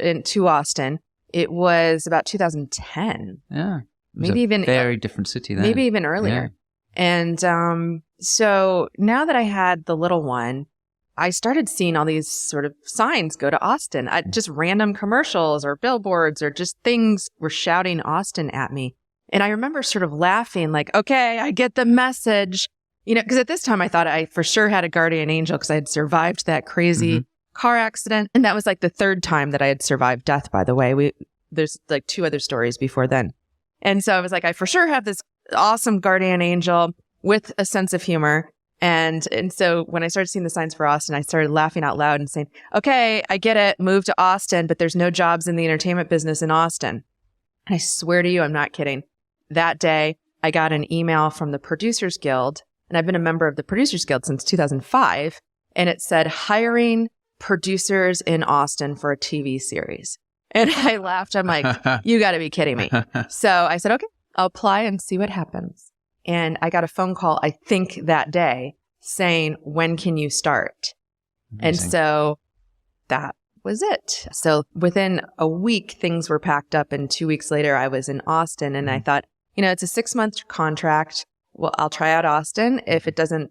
to Austin, it was about 2010. Yeah. Maybe even very different city then. Maybe even earlier. Yeah. And so now that I had the little one, I started seeing all these sort of signs, go to Austin, just random commercials or billboards or just things were shouting Austin at me. And I remember sort of laughing like, okay, I get the message, because at this time I thought I for sure had a guardian angel because I had survived that crazy car accident. And that was like the third time that I had survived death, by the way. There's like 2 other stories before then. And so I was like, I for sure have this awesome guardian angel with a sense of humor. And so when I started seeing the signs for Austin, I started laughing out loud and saying, okay, I get it. Move to Austin, but there's no jobs in the entertainment business in Austin. And I swear to you, I'm not kidding. That day, I got an email from the Producers Guild, and I've been a member of the Producers Guild since 2005. And it said, hiring producers in Austin for a TV series. And I laughed. I'm like, you got to be kidding me. So I said, okay, I'll apply and see what happens. And I got a phone call, I think that day, saying, when can you start? Amazing. And so that was it. So within a week, things were packed up. And 2 weeks later, I was in Austin. And I thought, it's a 6-month contract. Well, I'll try out Austin. If it doesn't,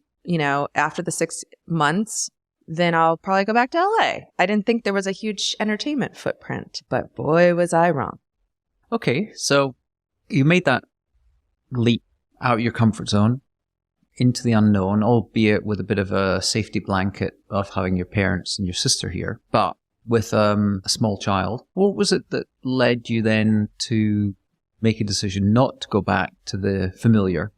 after the 6 months, then I'll probably go back to LA. I didn't think there was a huge entertainment footprint, but boy, was I wrong. Okay, so you made that leap out of your comfort zone into the unknown, albeit with a bit of a safety blanket of having your parents and your sister here, but with a small child. What was it that led you then to make a decision not to go back to the familiar?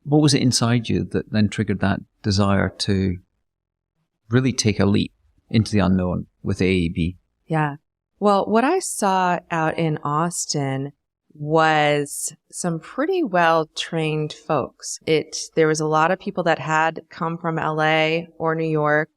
What was it inside you that then triggered that desire to really take a leap into the unknown with AAB? Yeah. Well, what I saw out in Austin was some pretty well-trained folks. There was a lot of people that had come from LA or New York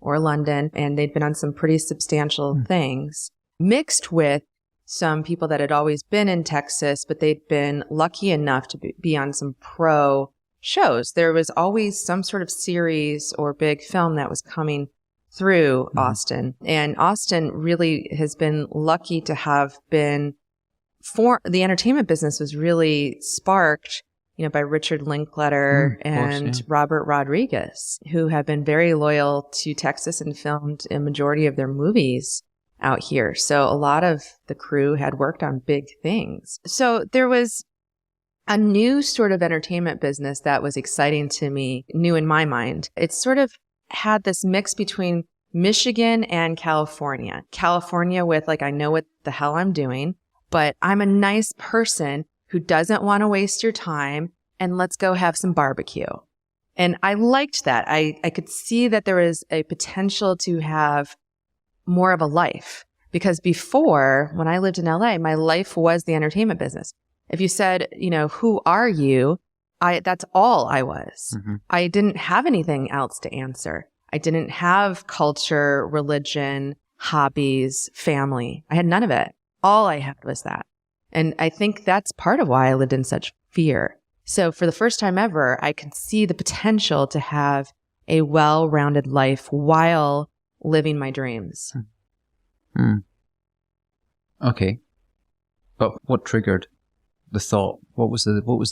or London, and they'd been on some pretty substantial things, mixed with some people that had always been in Texas, but they'd been lucky enough to be on some pro shows. There was always some sort of series or big film that was coming through Austin. And Austin really has been lucky to have been the entertainment business was really sparked, by Richard Linkletter and Robert Rodriguez, who have been very loyal to Texas and filmed a majority of their movies out here. So a lot of the crew had worked on big things. So there was a new sort of entertainment business that was exciting to me, new in my mind. It sort of had this mix between Michigan and California. California with I know what the hell I'm doing, but I'm a nice person who doesn't want to waste your time, and let's go have some barbecue. And I liked that. I could see that there was a potential to have more of a life, because before, when I lived in LA, my life was the entertainment business. If you said, who are you? That's all I was. I didn't have anything else to answer. I didn't have culture, religion, hobbies, family. I had none of it. All I had was that. And I think that's part of why I lived in such fear. So for the first time ever, I could see the potential to have a well-rounded life while living my dreams. Okay. But what triggered the thought? What was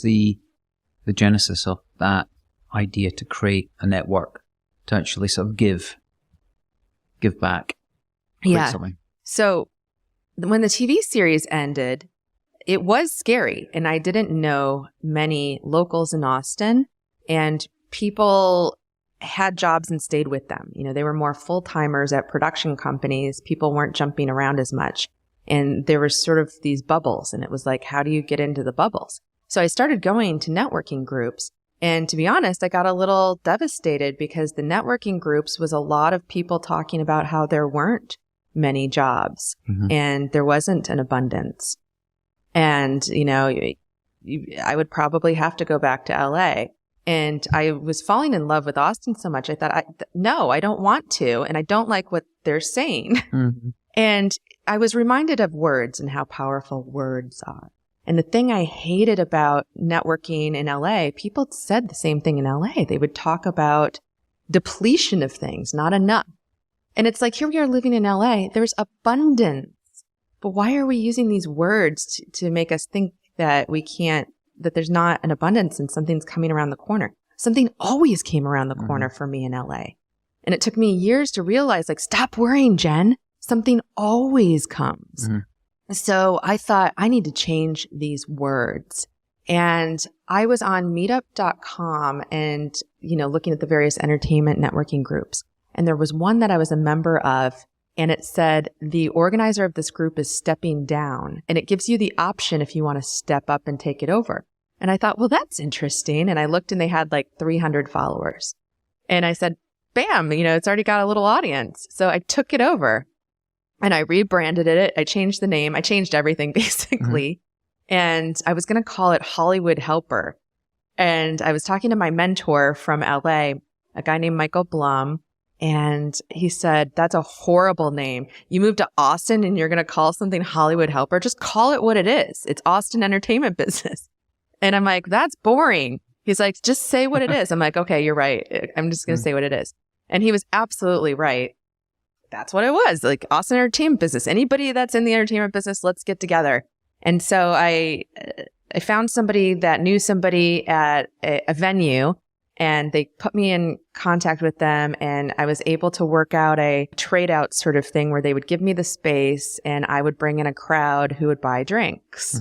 the genesis of that idea to create a network, to actually sort of give back, create something? So when the TV series ended, it was scary, and I didn't know many locals in Austin, and people had jobs and stayed with them. They were more full-timers at production companies. People weren't jumping around as much. And there were sort of these bubbles, and it was like, how do you get into the bubbles? So I started going to networking groups. And to be honest, I got a little devastated because the networking groups was a lot of people talking about how there weren't many jobs and there wasn't an abundance. And, I would probably have to go back to LA. And I was falling in love with Austin so much. I thought, no, I don't want to. And I don't like what they're saying. And I was reminded of words and how powerful words are. And the thing I hated about networking in LA, people said the same thing in LA. They would talk about depletion of things, not enough. And it's like, here we are living in LA. There's abundance. But why are we using these words to make us think that that there's not an abundance and something's coming around the corner? Something always came around the corner for me in LA. And it took me years to realize, stop worrying, Jen. Something always comes. So I thought, I need to change these words. And I was on meetup.com and, looking at the various entertainment networking groups. And there was one that I was a member of, and it said, the organizer of this group is stepping down. And it gives you the option if you want to step up and take it over. And I thought, well, that's interesting. And I looked and they had 300 followers. And I said, bam, it's already got a little audience. So I took it over and I rebranded it. I changed the name. I changed everything basically. And I was going to call it Hollywood Helper. And I was talking to my mentor from LA, a guy named Michael Blum. And he said, that's a horrible name. You moved to Austin and you're going to call something Hollywood Helper? Just call it what it is. It's Austin Entertainment Business. And I'm like, that's boring. He's like, just say what it is. I'm like, okay, you're right. I'm just going to say what it is. And he was absolutely right. That's what it was. Like Austin Entertainment Business. Anybody that's in the entertainment business, let's get together. And so I found somebody that knew somebody at a venue, and they put me in contact with them, and I was able to work out a trade out sort of thing where they would give me the space and I would bring in a crowd who would buy drinks,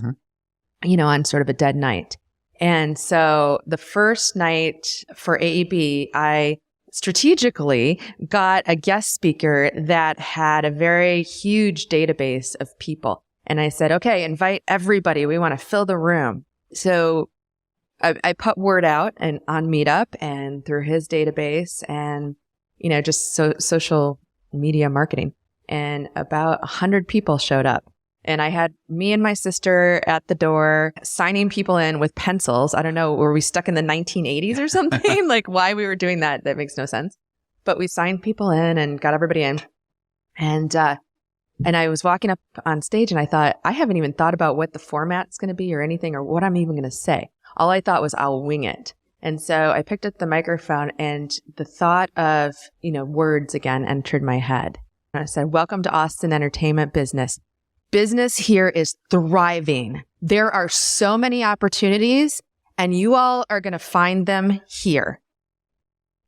on sort of a dead night. And so the first night for AEB, I strategically got a guest speaker that had a very huge database of people. And I said, okay, invite everybody. We want to fill the room. So I put word out and on Meetup and through his database and, just social media marketing. And about 100 people showed up. And I had me and my sister at the door signing people in with pencils. I don't know, were we stuck in the 1980s or something? Like why we were doing that makes no sense. But we signed people in and got everybody in. And I was walking up on stage and I thought, I haven't even thought about what the format's going to be or anything or what I'm even going to say. All I thought was I'll wing it. And so I picked up the microphone and the thought of, words again entered my head. And I said, welcome to Austin Entertainment Business. Business here is thriving. There are so many opportunities and you all are going to find them here.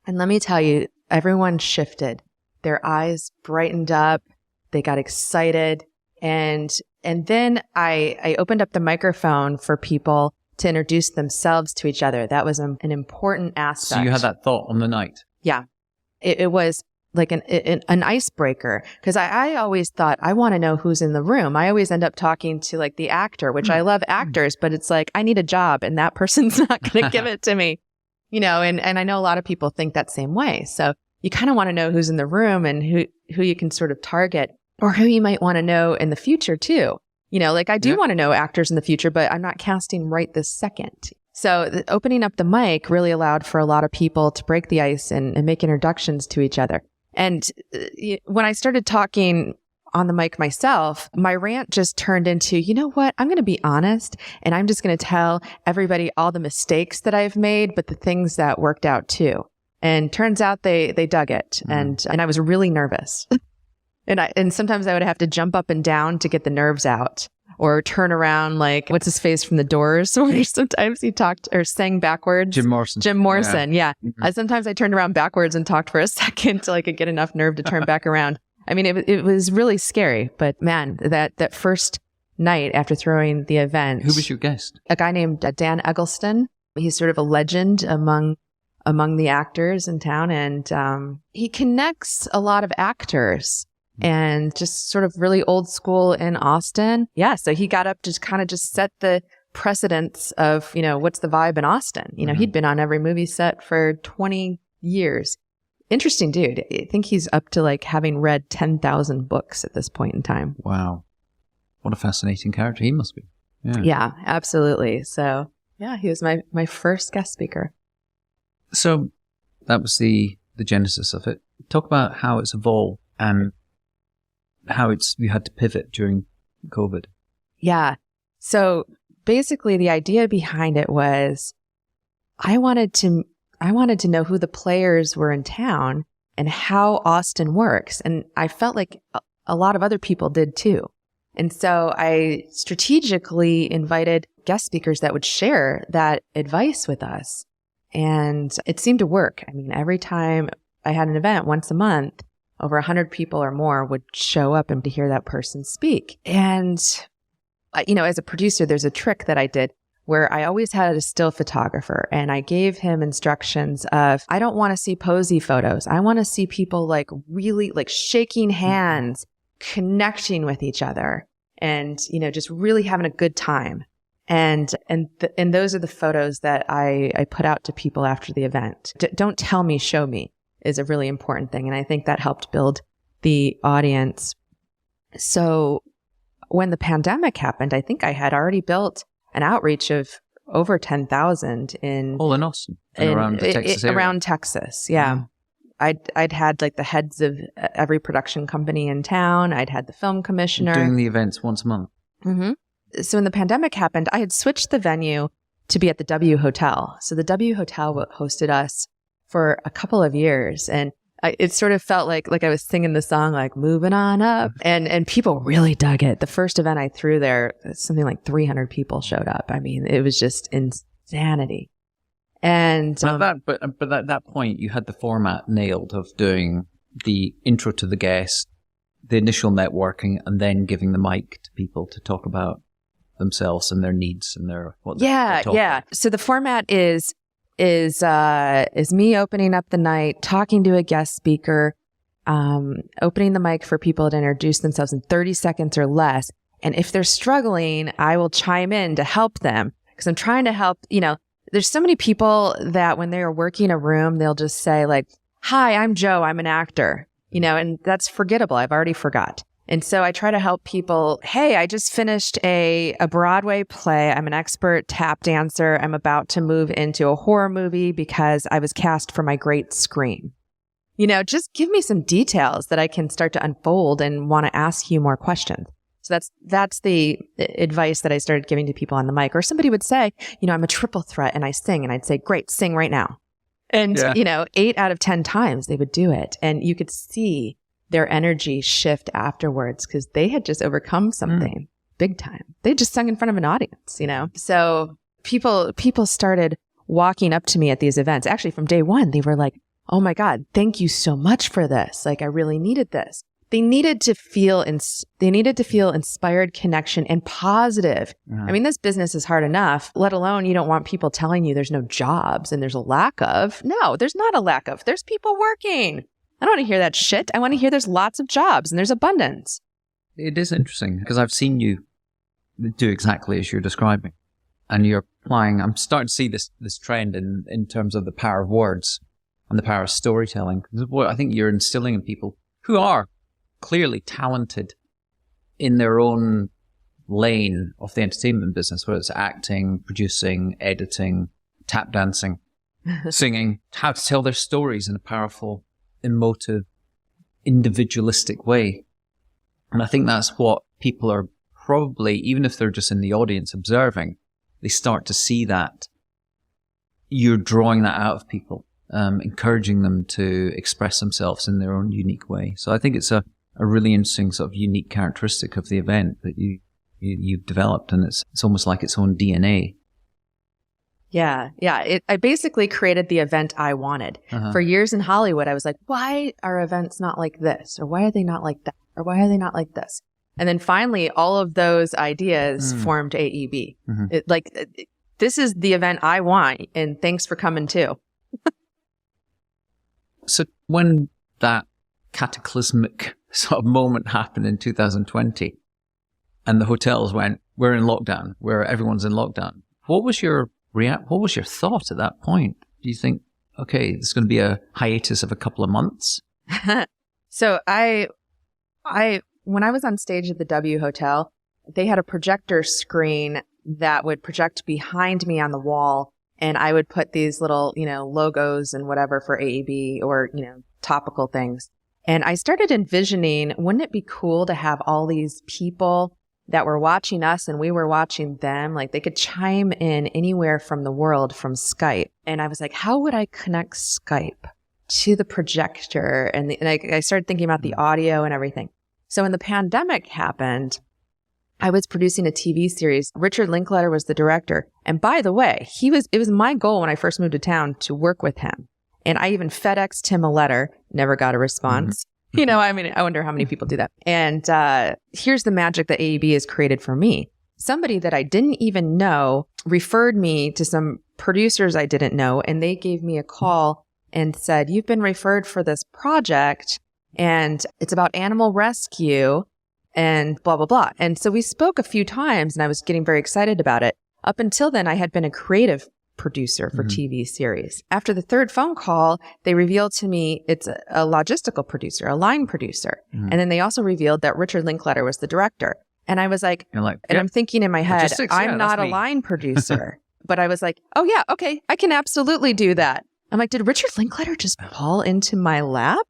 And let me tell you, everyone shifted. Their eyes brightened up. They got excited. And then I opened up the microphone for people to introduce themselves to each other. That was an important aspect. So you had that thought on the night? Yeah. It was like an icebreaker, because I always thought, I want to know who's in the room. I always end up talking to like the actor, which I love actors, but it's like, I need a job and that person's not going to give it to me, and I know a lot of people think that same way. So you kind of want to know who's in the room and who you can sort of target, or who you might want to know in the future too. Like I do want to know actors in the future, but I'm not casting right this second. So opening up the mic really allowed for a lot of people to break the ice and make introductions to each other. And when I started talking on the mic myself, my rant just turned into, you know what? I'm going to be honest and I'm just going to tell everybody all the mistakes that I've made, but the things that worked out too. And turns out they dug it. And I was really nervous. And sometimes I would have to jump up and down to get the nerves out, or turn around like, what's his face from The Doors, where sometimes he talked or sang backwards. Jim Morrison. Yeah. Sometimes I turned around backwards and talked for a second till I could get enough nerve to turn back around. I mean, it was really scary, but man, that first night after throwing the event. Who was your guest? A guy named Dan Eggleston. He's sort of a legend among the actors in town. And he connects a lot of actors. And just sort of really old school in Austin. Yeah. So he got up to kind of just set the precedence of, what's the vibe in Austin? He'd been on every movie set for 20 years. Interesting dude. I think he's up to like having read 10,000 books at this point in time. Wow. What a fascinating character he must be. Yeah, absolutely. So yeah, he was my first guest speaker. So that was the genesis of it. Talk about how it's evolved and how you had to pivot during COVID. Yeah. So basically the idea behind it was I wanted to know who the players were in town and how Austin works. And I felt like a lot of other people did too. And so I strategically invited guest speakers that would share that advice with us. And it seemed to work. I mean, every time I had an event once a month, over 100 people or more would show up and to hear that person speak. And, as a producer, there's a trick that I did where I always had a still photographer and I gave him instructions of, I don't want to see posy photos. I want to see people like really like shaking hands, connecting with each other and, just really having a good time. And those are the photos that I put out to people after the event. Don't tell me, show me. Is a really important thing. And I think that helped build the audience. So when the pandemic happened, I think I had already built an outreach of over 10,000 in Austin and around the Texas area. Around Texas. Yeah. I'd had like the heads of every production company in town. I'd had the film commissioner. Doing the events once a month. Mm-hmm. So when the pandemic happened, I had switched the venue to be at the W Hotel. So the W Hotel hosted us for a couple of years. And it sort of felt like I was singing the song, like moving on up. And people really dug it. The first event I threw there, something like 300 people showed up. I mean, it was just insanity. And but at that point, you had the format nailed of doing the intro to the guest, the initial networking, and then giving the mic to people to talk about themselves and their needs and their what. Yeah. So the format is me opening up the night, talking to a guest speaker, opening the mic for people to introduce themselves in 30 seconds or less. And if they're struggling, I will chime in to help them because I'm trying to help. There's so many people that when they're working a room, they'll just say like, "Hi, I'm Joe. I'm an actor." And that's forgettable. I've already forgot. And so I try to help people. Hey, I just finished a Broadway play. I'm an expert tap dancer. I'm about to move into a horror movie because I was cast for my great scream. Just give me some details that I can start to unfold and want to ask you more questions. So that's the advice that I started giving to people on the mic. Or somebody would say, I'm a triple threat and I sing. And I'd say, great, sing right now. And, 8 out of 10 times they would do it. And you could see their energy shift afterwards because they had just overcome something big time. They just sung in front of an audience, So people started walking up to me at these events. Actually, from day one, they were like, "Oh my God, thank you so much for this. Like, I really needed this." They needed to feel inspired connection and positive. I mean, this business is hard enough, let alone you don't want people telling you there's no jobs and there's a lack of. No, there's not a lack of. There's people working. I don't want to hear that shit. I want to hear there's lots of jobs and there's abundance. It is interesting because I've seen you do exactly as you're describing. And you're applying, I'm starting to see this trend in terms of the power of words and the power of storytelling. What I think you're instilling in people who are clearly talented in their own lane of the entertainment business, whether it's acting, producing, editing, tap dancing, singing, how to tell their stories in a powerful, emotive, individualistic way. And I think that's what people are probably, even if they're just in the audience observing, they start to see that. You're drawing that out of people, encouraging them to express themselves in their own unique way. So I think it's a really interesting sort of unique characteristic of the event that you've developed, and it's almost like its own DNA. Yeah. I basically created the event I wanted. For years in Hollywood, I was like, why are events not like this? Or why are they not like that? Or why are they not like this? And then finally, all of those ideas formed AEB. This is the event I want, and thanks for coming too. So when that cataclysmic sort of moment happened in 2020 and the hotels went, we're in lockdown, where everyone's in lockdown, what was your thought at that point? Do you think, okay, there's going to be a hiatus of a couple of months? So when I was on stage at the W Hotel, they had a projector screen that would project behind me on the wall, and I would put these little, logos and whatever for AEB or, topical things. And I started envisioning, wouldn't it be cool to have all these people that were watching us and we were watching them? Like they could chime in anywhere from the world from Skype. And I was like, how would I connect Skype to the projector? And I started thinking about the audio and everything. So when the pandemic happened, I was producing a TV series. Richard Linklater was the director. And by the way, it was my goal when I first moved to town to work with him. And I even FedExed him a letter, never got a response. I wonder how many people do that. And here's the magic that AEB has created for me. Somebody that I didn't even know referred me to some producers I didn't know, and they gave me a call and said, you've been referred for this project, and it's about animal rescue and blah, blah, blah. And so we spoke a few times, and I was getting very excited about it. Up until then, I had been a creative producer for TV series. After the third phone call, they revealed to me it's a logistical producer, a line producer. And then they also revealed that Richard Linklater was the director. And I was like, and I'm thinking in my head, I'm not a line producer. But I was like, oh yeah, okay, I can absolutely do that. I'm like, did Richard Linklater just fall into my lap?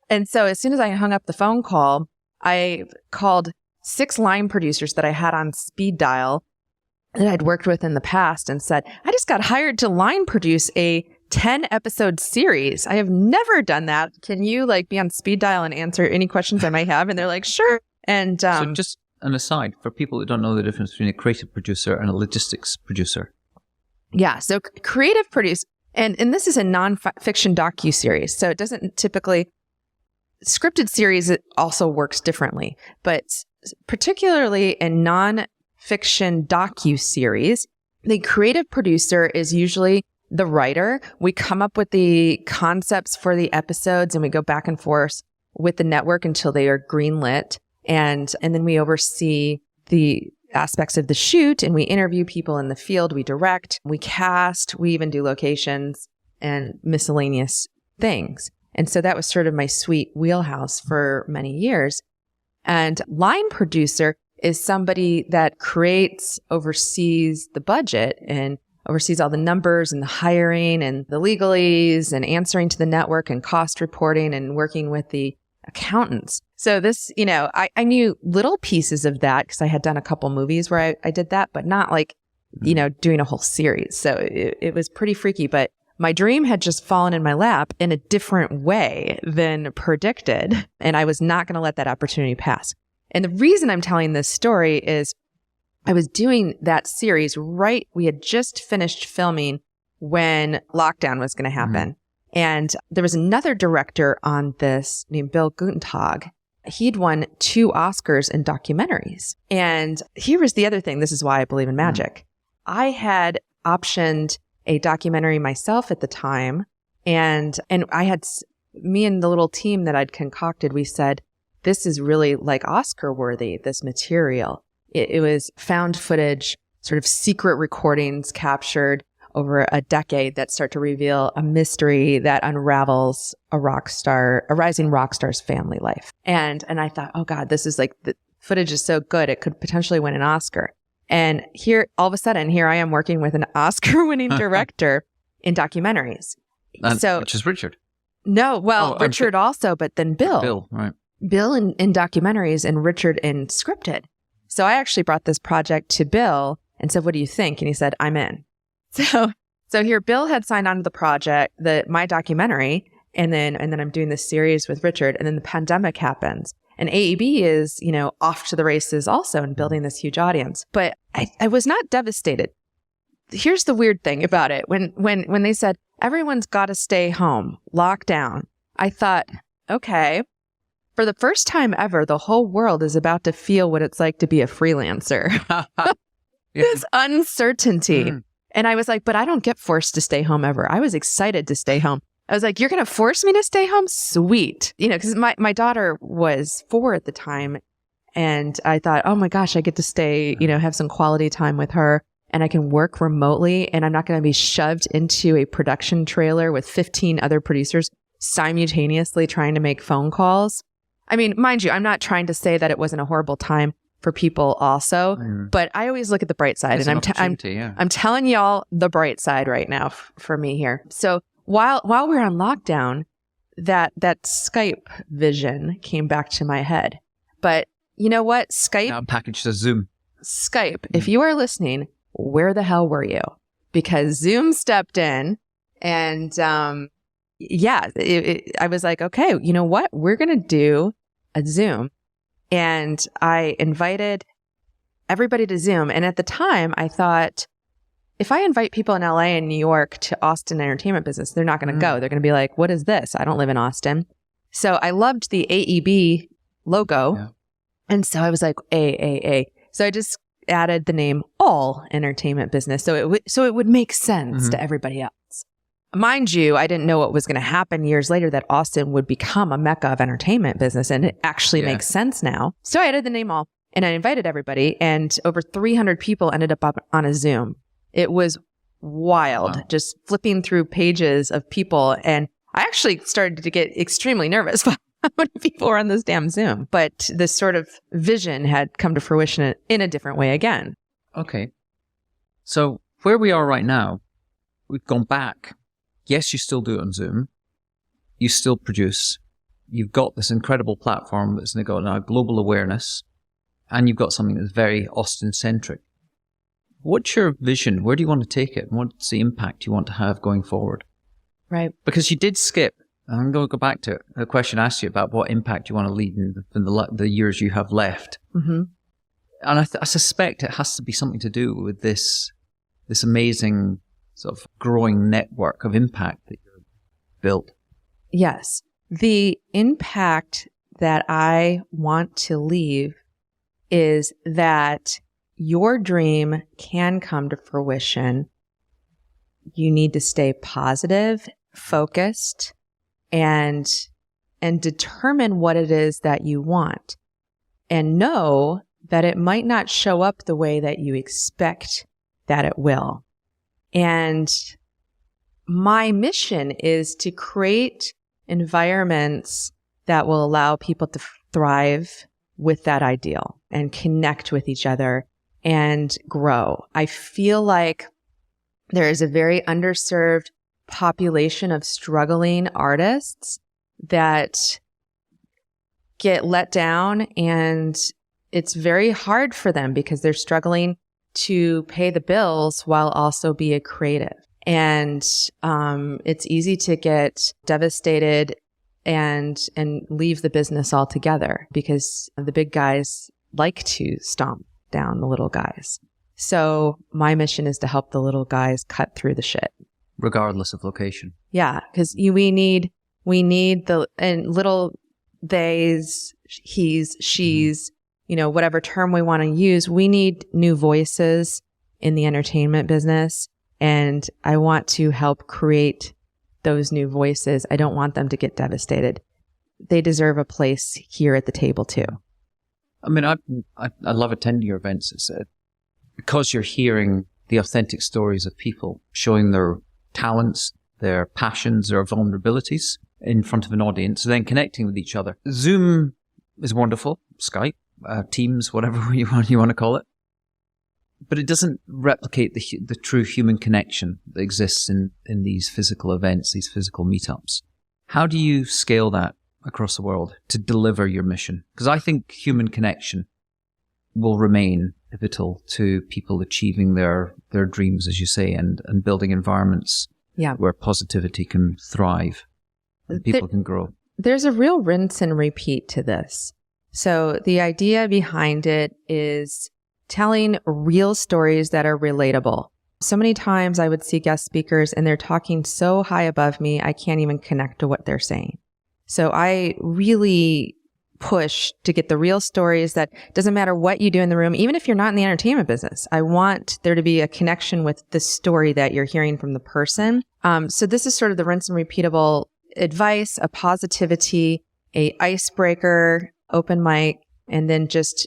And so as soon as I hung up the phone call, I called 6 line producers that I had on speed dial that I'd worked with in the past and said, I just got hired to line produce a 10 episode series. I have never done that. Can you like be on speed dial and answer any questions I might have? And they're like, sure. And so just an aside for people who don't know the difference between a creative producer and a logistics producer. Yeah. So creative produce, and this is a non-fiction docu-series. So it doesn't typically, scripted series, it also works differently, but particularly in non-fiction docu-series, the creative producer is usually the writer. We come up with the concepts for the episodes and we go back and forth with the network until they are greenlit. And then we oversee the aspects of the shoot and we interview people in the field. We direct, we cast, we even do locations and miscellaneous things. And so that was sort of my sweet wheelhouse for many years. And line producer is somebody that creates, oversees the budget and oversees all the numbers and the hiring and the legalese and answering to the network and cost reporting and working with the accountants. So this, I knew little pieces of that because I had done a couple movies where I did that, but not like, doing a whole series. So it was pretty freaky, but my dream had just fallen in my lap in a different way than predicted. And I was not going to let that opportunity pass. And the reason I'm telling this story is I was doing that series we had just finished filming when lockdown was going to happen. And there was another director on this named Bill Gutentag. He'd won 2 Oscars in documentaries. And here was the other thing. This is why I believe in magic. I had optioned a documentary myself at the time. And I had, me and the little team that I'd concocted, we said, this is really like Oscar worthy, this material. It was found footage, sort of secret recordings captured over a decade that start to reveal a mystery that unravels a rising rock star's family life. And I thought, oh God, this is like, the footage is so good, it could potentially win an Oscar. And here, all of a sudden, here I am working with an Oscar-winning director in documentaries. Which is Richard. No, well, Richard also, but then Bill. Bill, right. Bill in documentaries and Richard in scripted. So I actually brought this project to Bill and said, what do you think? And he said, I'm in. So here Bill had signed on to the project, my documentary, and then I'm doing this series with Richard, and then the pandemic happens. And AEB is, off to the races also and building this huge audience. But I was not devastated. Here's the weird thing about it. When they said, everyone's got to stay home, lock down, I thought, okay, for the first time ever, the whole world is about to feel what it's like to be a freelancer. This uncertainty. And I was like, but I don't get forced to stay home ever. I was excited to stay home. I was like, you're going to force me to stay home? Sweet. Because my daughter was 4 at the time. And I thought, oh my gosh, I get to stay, have some quality time with her and I can work remotely and I'm not going to be shoved into a production trailer with 15 other producers simultaneously trying to make phone calls. I mean, mind you, I'm not trying to say that it wasn't a horrible time for people also, but I always look at the bright side. It's I'm telling y'all the bright side right now for me here. So while we're on lockdown, that Skype vision came back to my head. But you know what? Skype. Now packaged as Zoom. Skype. If you are listening, where the hell were you? Because Zoom stepped in and, I was like, okay, you know what? We're going to do a Zoom. And I invited everybody to Zoom. And at the time I thought, if I invite people in LA and New York to Austin entertainment business, they're not going to go. They're going to be like, what is this? I don't live in Austin. So I loved the AEB logo. Yeah. And so I was like, AAA. So I just added the name All Entertainment Business. So it would make sense to everybody else. Mind you, I didn't know what was going to happen years later, that Austin would become a mecca of entertainment business. And it actually makes sense now. So I added the name All and I invited everybody, and over 300 people ended up on a Zoom. It was wild, just flipping through pages of people. And I actually started to get extremely nervous about how many people were on this damn Zoom. But this sort of vision had come to fruition in a different way again. Okay. So where we are right now, we've gone back yes, you still do it on Zoom. You still produce. You've got this incredible platform that's got now global awareness, and you've got something that's very Austin-centric. What's your vision? Where do you want to take it? What's the impact you want to have going forward? Right. Because you did skip, and I'm going to go back to it, a question I asked you about what impact you want to leave in the years you have left. Mm-hmm. And I suspect it has to be something to do with this amazing sort of growing network of impact that you've built. Yes. The impact that I want to leave is that your dream can come to fruition. You need to stay positive, focused, and determine what it is that you want. And know that it might not show up the way that you expect that it will. And my mission is to create environments that will allow people to thrive with that ideal and connect with each other and grow. I feel like there is a very underserved population of struggling artists that get let down, and it's very hard for them because they're struggling to pay the bills while also be a creative. And it's easy to get devastated and leave the business altogether because the big guys like to stomp down the little guys. So my mission is to help the little guys cut through the shit. Regardless of location. Yeah, because we need the and little theys, he's, she's, whatever term we want to use. We need new voices in the entertainment business. And I want to help create those new voices. I don't want them to get devastated. They deserve a place here at the table too. I mean, I love attending your events. It's because you're hearing the authentic stories of people showing their talents, their passions, their vulnerabilities in front of an audience, and then connecting with each other. Zoom is wonderful. Skype, Teams, whatever you want to call it. But it doesn't replicate the true human connection that exists in these physical events, these physical meetups. How do you scale that across the world to deliver your mission? Because I think human connection will remain pivotal to people achieving their dreams, as you say, and building environments where positivity can thrive and people can grow. There's a real rinse and repeat to this. So the idea behind it is telling real stories that are relatable. So many times I would see guest speakers and they're talking so high above me, I can't even connect to what they're saying. So I really push to get the real stories that doesn't matter what you do in the room, even if you're not in the entertainment business. I want there to be a connection with the story that you're hearing from the person. So this is sort of the rinse and repeatable advice, a positivity, a icebreaker, open mic, and then just,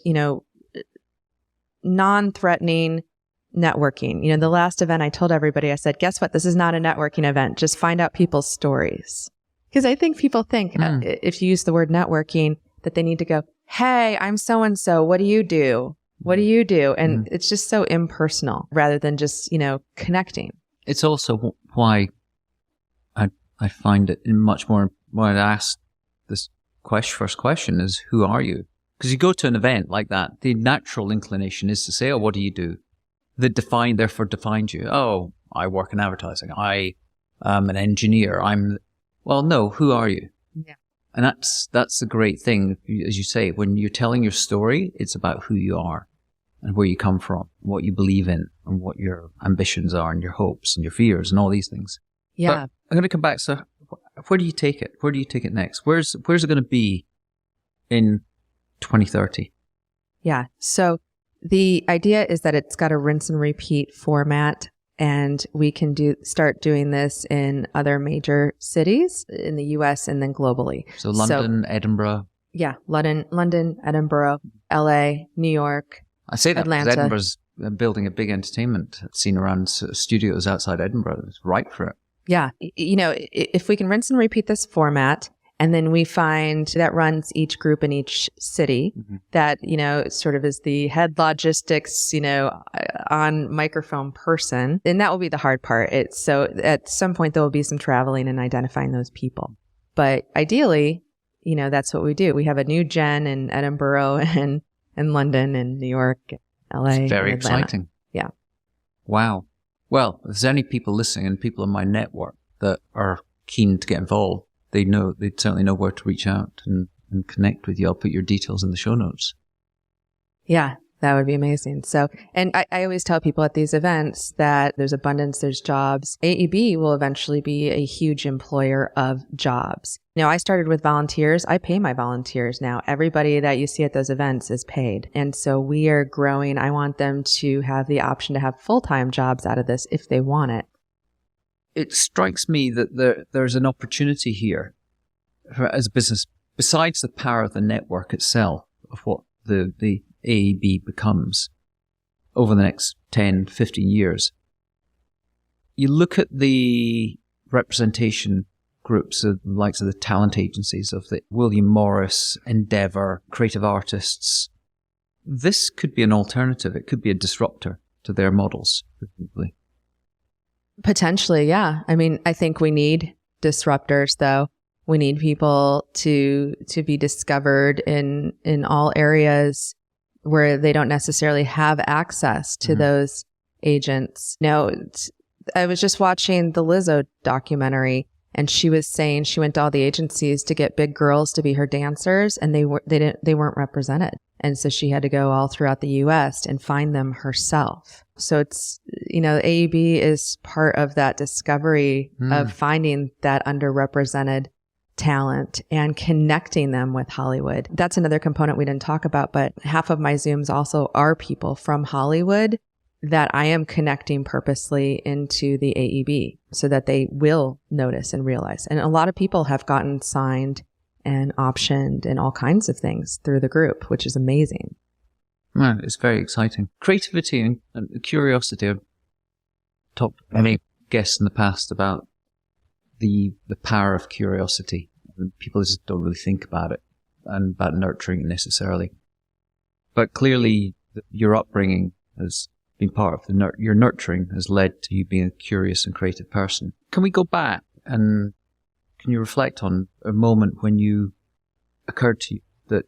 non-threatening networking. The last event I told everybody, I said, guess what? This is not a networking event. Just find out people's stories. Because I think people think if you use the word networking that they need to go, hey, I'm so-and-so. What do you do? What do you do? And it's just so impersonal rather than just, connecting. It's also why I find it much more when I ask this first question is, who are you? Because you go to an event like that, the natural inclination is to say, oh, what do you do? That therefore defines you. Oh, I work in advertising. I am an engineer. Well, no, who are you? Yeah. And that's the great thing, as you say, when you're telling your story, it's about who you are and where you come from, what you believe in and what your ambitions are and your hopes and your fears and all these things. Yeah. But I'm going to come back. So where do you take it? Where do you take it next? Where's it going to be in 2030? Yeah. So the idea is that it's got a rinse and repeat format, and we can start doing this in other major cities in the US and then globally. So London, Edinburgh. Yeah. London, Edinburgh, LA, New York. I say that Atlanta. because Edinburgh's building a big entertainment scene around studios outside Edinburgh. It's right for it. Yeah. If we can rinse and repeat this format And then we find that runs each group in each city that, sort of is the head logistics, on microphone person. And that will be the hard part. So at some point there will be some traveling and identifying those people. But ideally, that's what we do. We have a new Jen in Edinburgh and in London and New York, LA. It's very exciting. Yeah. Wow. Well, if there's any people listening and people in my network that are keen to get involved, they'd certainly know where to reach out and connect with you. I'll put your details in the show notes. Yeah, that would be amazing. So, and I always tell people at these events that there's abundance, there's jobs. AEB will eventually be a huge employer of jobs. I started with volunteers. I pay my volunteers now. Everybody that you see at those events is paid. And so we are growing. I want them to have the option to have full-time jobs out of this if they want it. It strikes me that there's an opportunity here as a business, besides the power of the network itself, of what the AEB becomes over the next 10, 15 years. You look at the representation groups, the likes of the talent agencies of the William Morris, Endeavour, creative artists. This could be an alternative. It could be a disruptor to their models, presumably. Potentially, yeah. I mean, I think we need disruptors, though. We need people to be discovered in all areas where they don't necessarily have access to those agents. I was just watching the Lizzo documentary, and she was saying she went to all the agencies to get big girls to be her dancers, and they weren't represented. And so she had to go all throughout the U.S. and find them herself. So it's, AEB is part of that discovery of finding that underrepresented talent and connecting them with Hollywood. That's another component we didn't talk about, but half of my Zooms also are people from Hollywood that I am connecting purposely into the AEB so that they will notice and realize. And a lot of people have gotten signed and optioned and all kinds of things through the group, which is amazing. Man, it's very exciting. Creativity and curiosity. I've talked to many guests in the past about the power of curiosity. People just don't really think about it and about nurturing it necessarily. But clearly, your upbringing has been part of your nurturing has led to you being a curious and creative person. Can we go back and can you reflect on a moment when you occurred to you that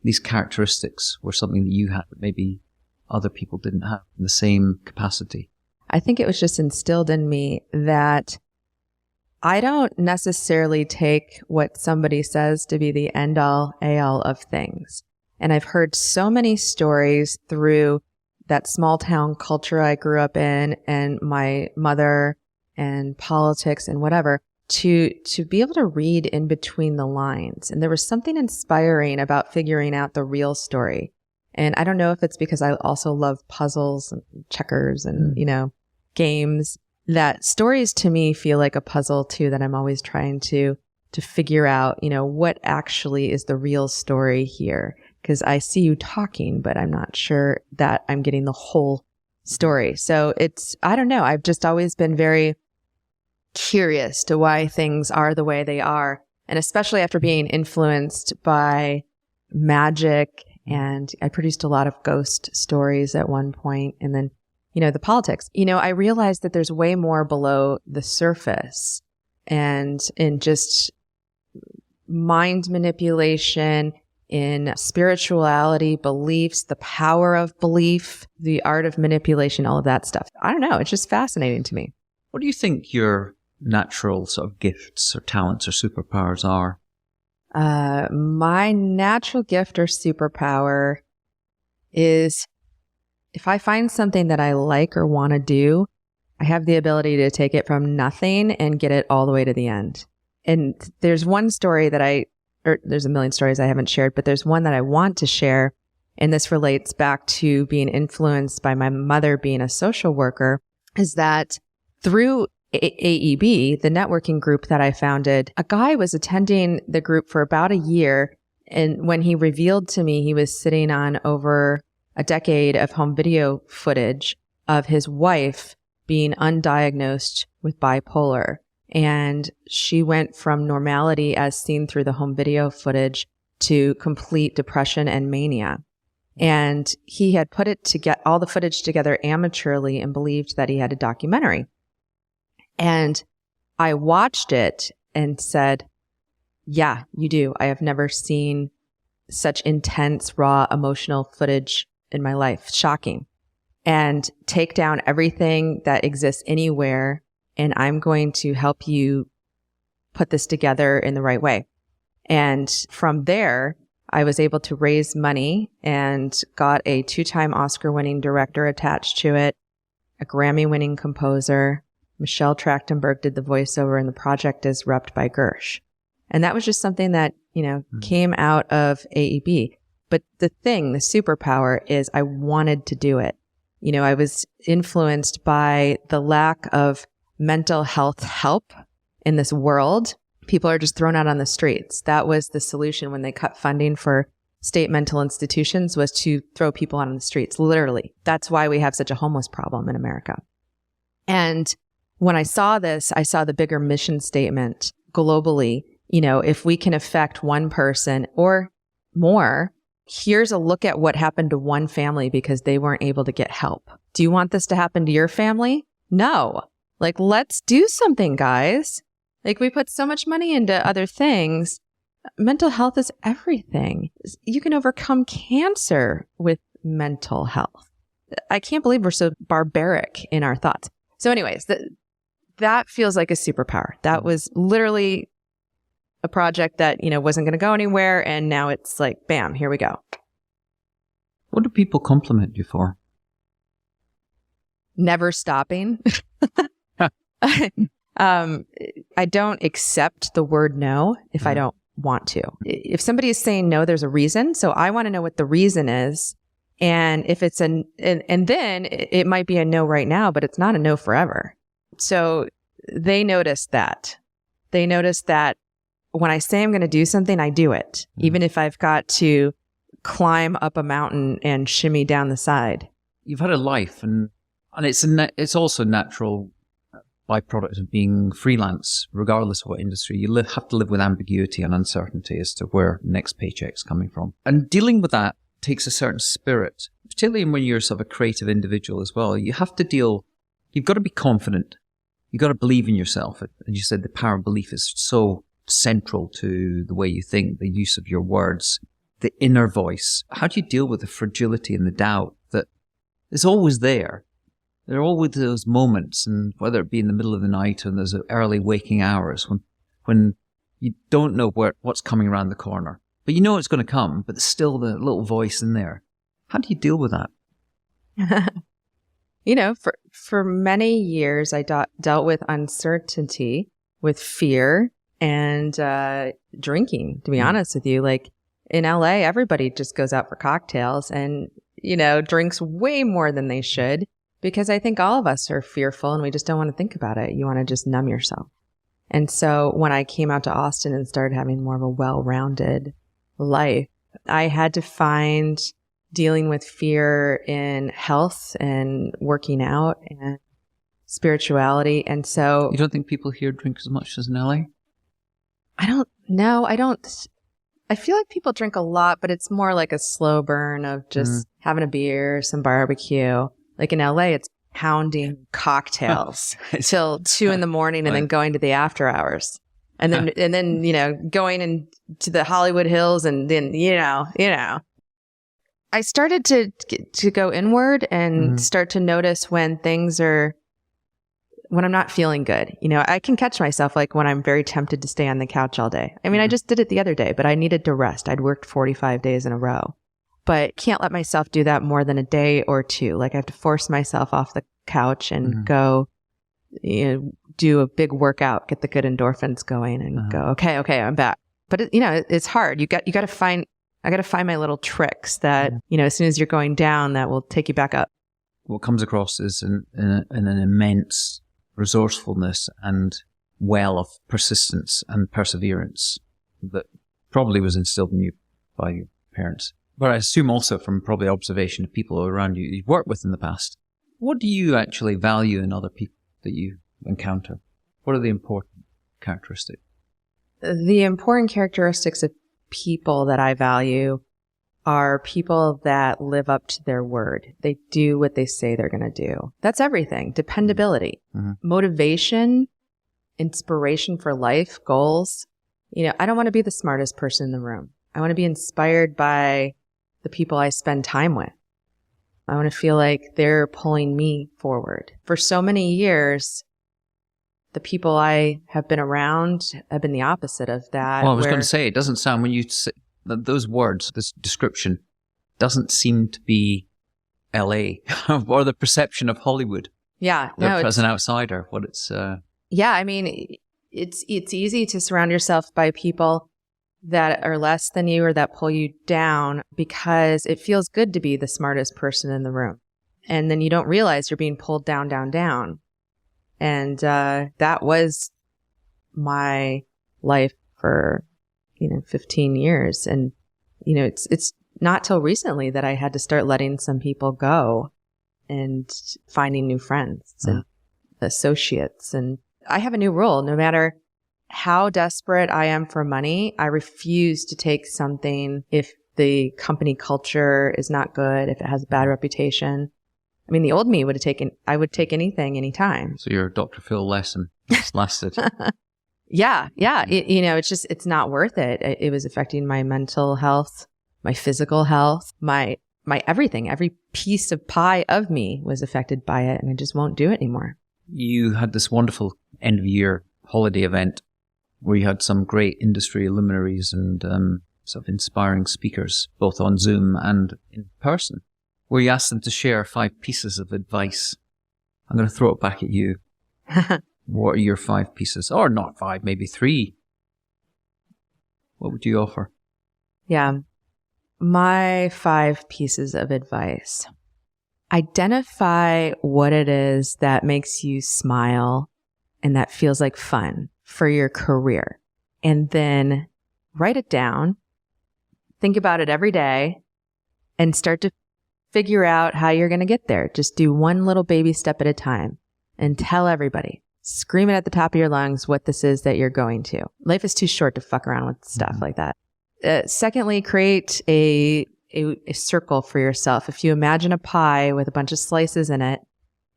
these characteristics were something that you had that maybe other people didn't have in the same capacity? I think it was just instilled in me that I don't necessarily take what somebody says to be the end all, all of things. And I've heard so many stories through that small town culture I grew up in and my mother and politics and whatever to be able to read in between the lines. And there was something inspiring about figuring out the real story. And I don't know if it's because I also love puzzles and checkers and, games, that stories to me feel like a puzzle too, that I'm always trying to figure out, what actually is the real story here. Because I see you talking, but I'm not sure that I'm getting the whole story. So I don't know. I've just always been very curious to why things are the way they are. And especially after being influenced by magic, and I produced a lot of ghost stories at one point, and then, the politics. I realized that there's way more below the surface, and in just mind manipulation, in spirituality, beliefs, the power of belief, the art of manipulation, all of that stuff. I don't know. It's just fascinating to me. What do you think your natural sort of gifts or talents or superpowers are? My natural gift or superpower is if I find something that I like or want to do, I have the ability to take it from nothing and get it all the way to the end. And there's one story that there's a million stories I haven't shared, but there's one that I want to share. And this relates back to being influenced by my mother being a social worker, is that through AEB, the networking group that I founded, a guy was attending the group for about a year. And when he revealed to me, he was sitting on over a decade of home video footage of his wife being undiagnosed with bipolar. And she went from normality as seen through the home video footage to complete depression and mania. And he had put it to get all the footage together amateurly and believed that he had a documentary. And I watched it and said, yeah, you do. I have never seen such intense, raw, emotional footage in my life. Shocking. And take down everything that exists anywhere. And I'm going to help you put this together in the right way. And from there, I was able to raise money and got a 2-time Oscar-winning director attached to it, a Grammy-winning composer. Michelle Trachtenberg did the voiceover, and the project is repped by Gersh. And that was just something that, came out of AEB. But the superpower is I wanted to do it. I was influenced by the lack of mental health help in this world. People are just thrown out on the streets. That was the solution when they cut funding for state mental institutions, was to throw people out on the streets, literally. That's why we have such a homeless problem in America. And when I saw this, I saw the bigger mission statement globally. If we can affect one person or more, here's a look at what happened to one family because they weren't able to get help. Do you want this to happen to your family? No. Let's do something, guys. We put so much money into other things. Mental health is everything. You can overcome cancer with mental health. I can't believe we're so barbaric in our thoughts. So anyways, that feels like a superpower. That was literally a project that, wasn't going to go anywhere. And now it's like, bam, here we go. What do people compliment you for? Never stopping. I don't accept the word no if I don't want to. If somebody is saying no, there's a reason. So I want to know what the reason is. And if it's and then it might be a no right now, but it's not a no forever. So they notice that. They notice that when I say I'm going to do something, I do it, even if I've got to climb up a mountain and shimmy down the side. You've had a life, and it's also a natural byproduct of being freelance, regardless of what industry. You have to live with ambiguity and uncertainty as to where the next paycheck's coming from. And dealing with that takes a certain spirit, particularly when you're sort of a creative individual as well. You've got to be confident. You've got to believe in yourself. As you said, the power of belief is so central to the way you think, the use of your words, the inner voice. How do you deal with the fragility and the doubt that is always there? There are always those moments, and whether it be in the middle of the night or those early waking hours when you don't know what's coming around the corner. But you know it's going to come, but there's still the little voice in there. How do you deal with that? For many years, I dealt with uncertainty, with fear, and drinking, to be honest with you. In LA, everybody just goes out for cocktails and, drinks way more than they should, because I think all of us are fearful and we just don't want to think about it. You want to just numb yourself. And so when I came out to Austin and started having more of a well-rounded life, I had to find dealing with fear in health and working out and spirituality. And so... You don't think people here drink as much as in LA? I don't know. I feel like people drink a lot, but it's more like a slow burn of just having a beer, some barbecue. In LA, it's pounding cocktails till 2 a.m. and then going to the after hours. And then, going into the Hollywood Hills and then, I started to go inward and start to notice when I'm not feeling good. I can catch myself when I'm very tempted to stay on the couch all day. I mean, I just did it the other day, but I needed to rest. I'd worked 45 days in a row, but can't let myself do that more than a day or two. I have to force myself off the couch and go, do a big workout, get the good endorphins going and go, okay, I'm back. But it's hard. I got to find my little tricks that, as soon as you're going down, that will take you back up. What comes across is an immense resourcefulness and well of persistence and perseverance that probably was instilled in you by your parents. But I assume also from probably observation of people around you you've worked with in the past. What do you actually value in other people that you encounter? What are they important? characteristic? The important characteristics of people that I value are people that live up to their word. They do what they say they're going to do. That's everything. Dependability, motivation, inspiration for life, goals. I don't want to be the smartest person in the room. I want to be inspired by the people I spend time with. I want to feel like they're pulling me forward. For so many years, the people I have been around have been the opposite of that. Well, I was going to say, it doesn't sound, when you say those words, this description doesn't seem to be LA or the perception of Hollywood. Yeah. As an outsider, what it's... Yeah, I mean, it's easy to surround yourself by people that are less than you or that pull you down because it feels good to be the smartest person in the room. And then you don't realize you're being pulled down, down, down. And that was my life for 15 years. And it's not till recently that I had to start letting some people go and finding new friends and associates. And I have a new rule. No matter how desperate I am for money, I refuse to take something if the company culture is not good, if it has a bad reputation. I mean, the old me I would take anything, anytime. So your Dr. Phil lesson just lasted. Yeah. It's not worth it. It was affecting my mental health, my physical health, my everything. Every piece of pie of me was affected by it, and I just won't do it anymore. You had this wonderful end of year holiday event where you had some great industry luminaries and sort of inspiring speakers, both on Zoom and in person, where you asked them to share 5 pieces of advice. I'm going to throw it back at you. What are your 5 pieces? Or not 5, maybe 3. What would you offer? Yeah. My 5 pieces of advice. Identify what it is that makes you smile and that feels like fun for your career. And then write it down. Think about it every day and start to figure out how you're going to get there. Just do one little baby step at a time and tell everybody. Scream it at the top of your lungs what this is that you're going to. Life is too short to fuck around with stuff like that. Secondly, create a circle for yourself. If you imagine a pie with a bunch of slices in it,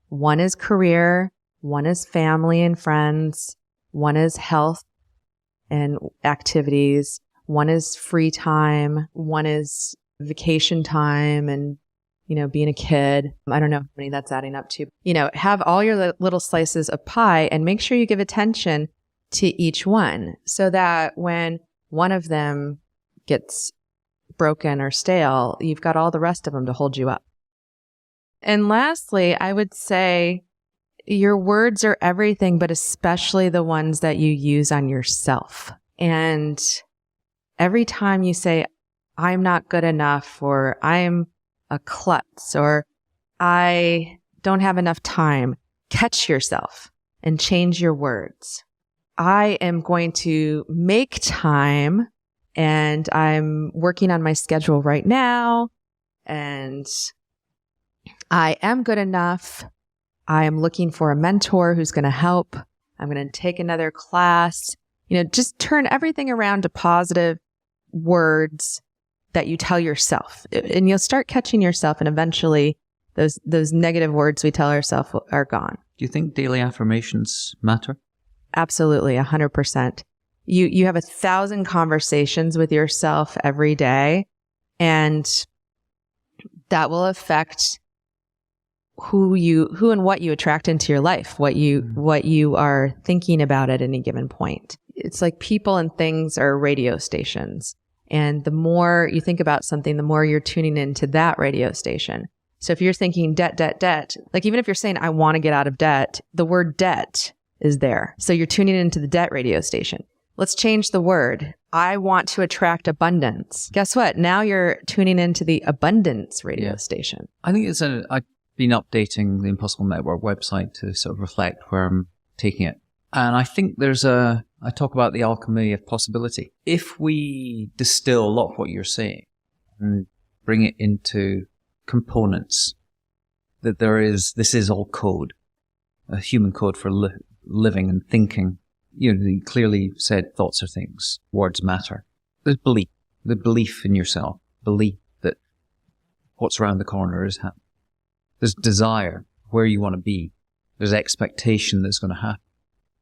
one is career, one is family and friends, one is health and activities, one is free time, one is vacation time and, being a kid. I don't know how many that's adding up to. Have all your little slices of pie and make sure you give attention to each one so that when one of them gets broken or stale, you've got all the rest of them to hold you up. And lastly, I would say your words are everything, but especially the ones that you use on yourself. And every time you say, I'm not good enough, or I'm a klutz, or I don't have enough time, catch yourself and change your words. I am going to make time, and I'm working on my schedule right now, and I am good enough. I am looking for a mentor who's going to help. I'm going to take another class. Just turn everything around to positive words that you tell yourself, and you'll start catching yourself, and eventually those negative words we tell ourselves are gone. Do you think daily affirmations matter? Absolutely, 100%. You have 1,000 conversations with yourself every day, and that will affect who and what you attract into your life, what you are thinking about at any given point. It's like people and things are radio stations. And the more you think about something, the more you're tuning into that radio station. So if you're thinking debt, like even if you're saying, I want to get out of debt, the word debt is there. So you're tuning into the debt radio station. Let's change the word. I want to attract abundance. Guess what? Now you're tuning into the abundance radio station. I think I've been updating the Impossible Network website to sort of reflect where I'm taking it. And I think I talk about the alchemy of possibility. If we distill a lot of what you're saying and bring it into components, that this is all code, a human code for living and thinking you clearly said thoughts are things, words matter. There's belief, the belief in yourself, belief that what's around the corner is happening. There's desire, where you want to be. There's expectation that's going to happen.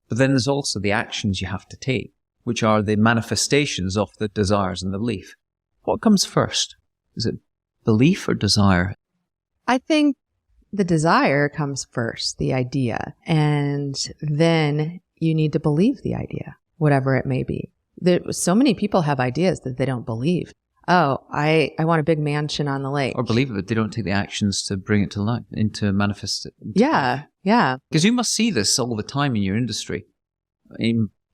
But then there's also the actions you have to take, which are the manifestations of the desires and the belief. What comes first? Is it belief or desire? I think the desire comes first, the idea. And then you need to believe the idea, whatever it may be. So many people have ideas that they don't believe. Oh, I want a big mansion on the lake. Or believe it, but they don't take the actions to bring it to life, into manifest it. Yeah. Because you must see this all the time in your industry.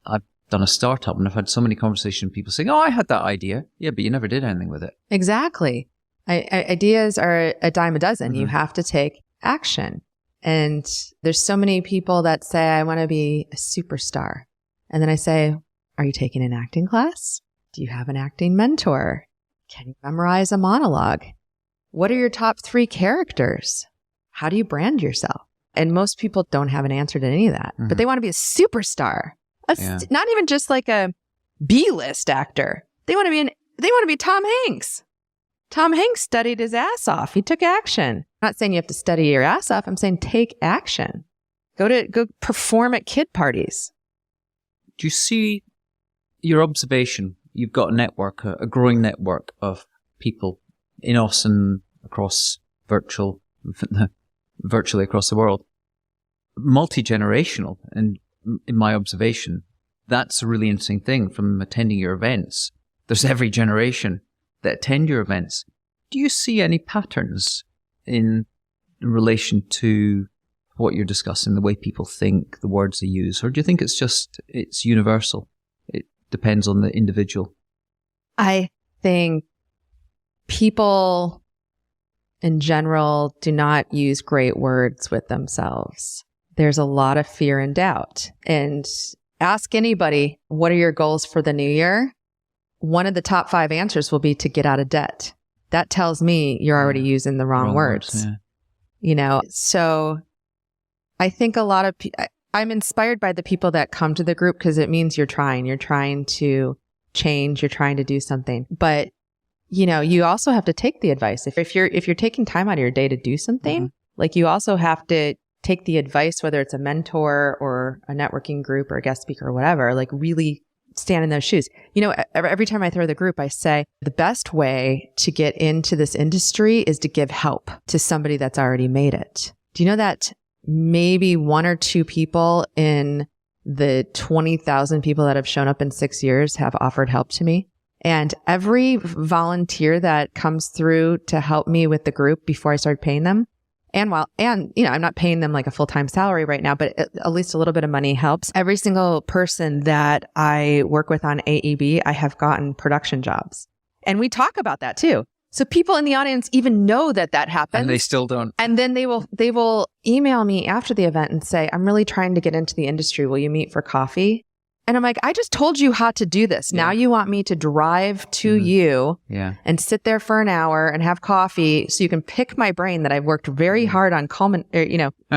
I've done a startup and I've had so many conversations with people saying, oh, I had that idea. Yeah, but you never did anything with it. Exactly. Ideas are a dime a dozen. Mm-hmm. You have to take action. And there's so many people that say, I want to be a superstar. And then I say, are you taking an acting class? Do you have an acting mentor? Can you memorize a monologue? What are your top 3 characters? How do you brand yourself? And most people don't have an answer to any of that, but they want to be a superstar. Not even just like a B-list actor. They want to be Tom Hanks. Tom Hanks studied his ass off. He took action. I'm not saying you have to study your ass off. I'm saying take action. Go perform at kid parties. Do you see your observation? You've got a network, a growing network of people in Austin, across virtually across the world. Multi-generational, and in my observation, that's a really interesting thing from attending your events. There's every generation that attend your events. Do you see any patterns in relation to what you're discussing, the way people think, the words they use? Or do you think it's universal? It depends on the individual. I think people in general do not use great words with themselves. There's a lot of fear and doubt. And ask anybody, what are your goals for the new year? One of the top 5 answers will be to get out of debt. That tells me you're already using the wrong words. Yeah. So I think a lot of I'm inspired by the people that come to the group because it means you're trying to change, you're trying to do something. But you also have to take the advice. If you're taking time out of your day to do something, like you also have to take the advice, whether it's a mentor or a networking group or a guest speaker or whatever, like really stand in those shoes. Every time I throw the group, I say the best way to get into this industry is to give help to somebody that's already made it. Do you know that maybe 1 or 2 people in the 20,000 people that have shown up in 6 years have offered help to me? And every volunteer that comes through to help me with the group before I start paying them, I'm not paying them like a full-time salary right now, but at least a little bit of money helps. Every single person that I work with on AEB, I have gotten production jobs. And we talk about that too. So people in the audience even know that happens. And they still don't. And then they will email me after the event and say, I'm really trying to get into the industry. Will you meet for coffee? And I'm like, I just told you how to do this. Now you want me to drive to you and sit there for an hour and have coffee so you can pick my brain that I've worked very hard on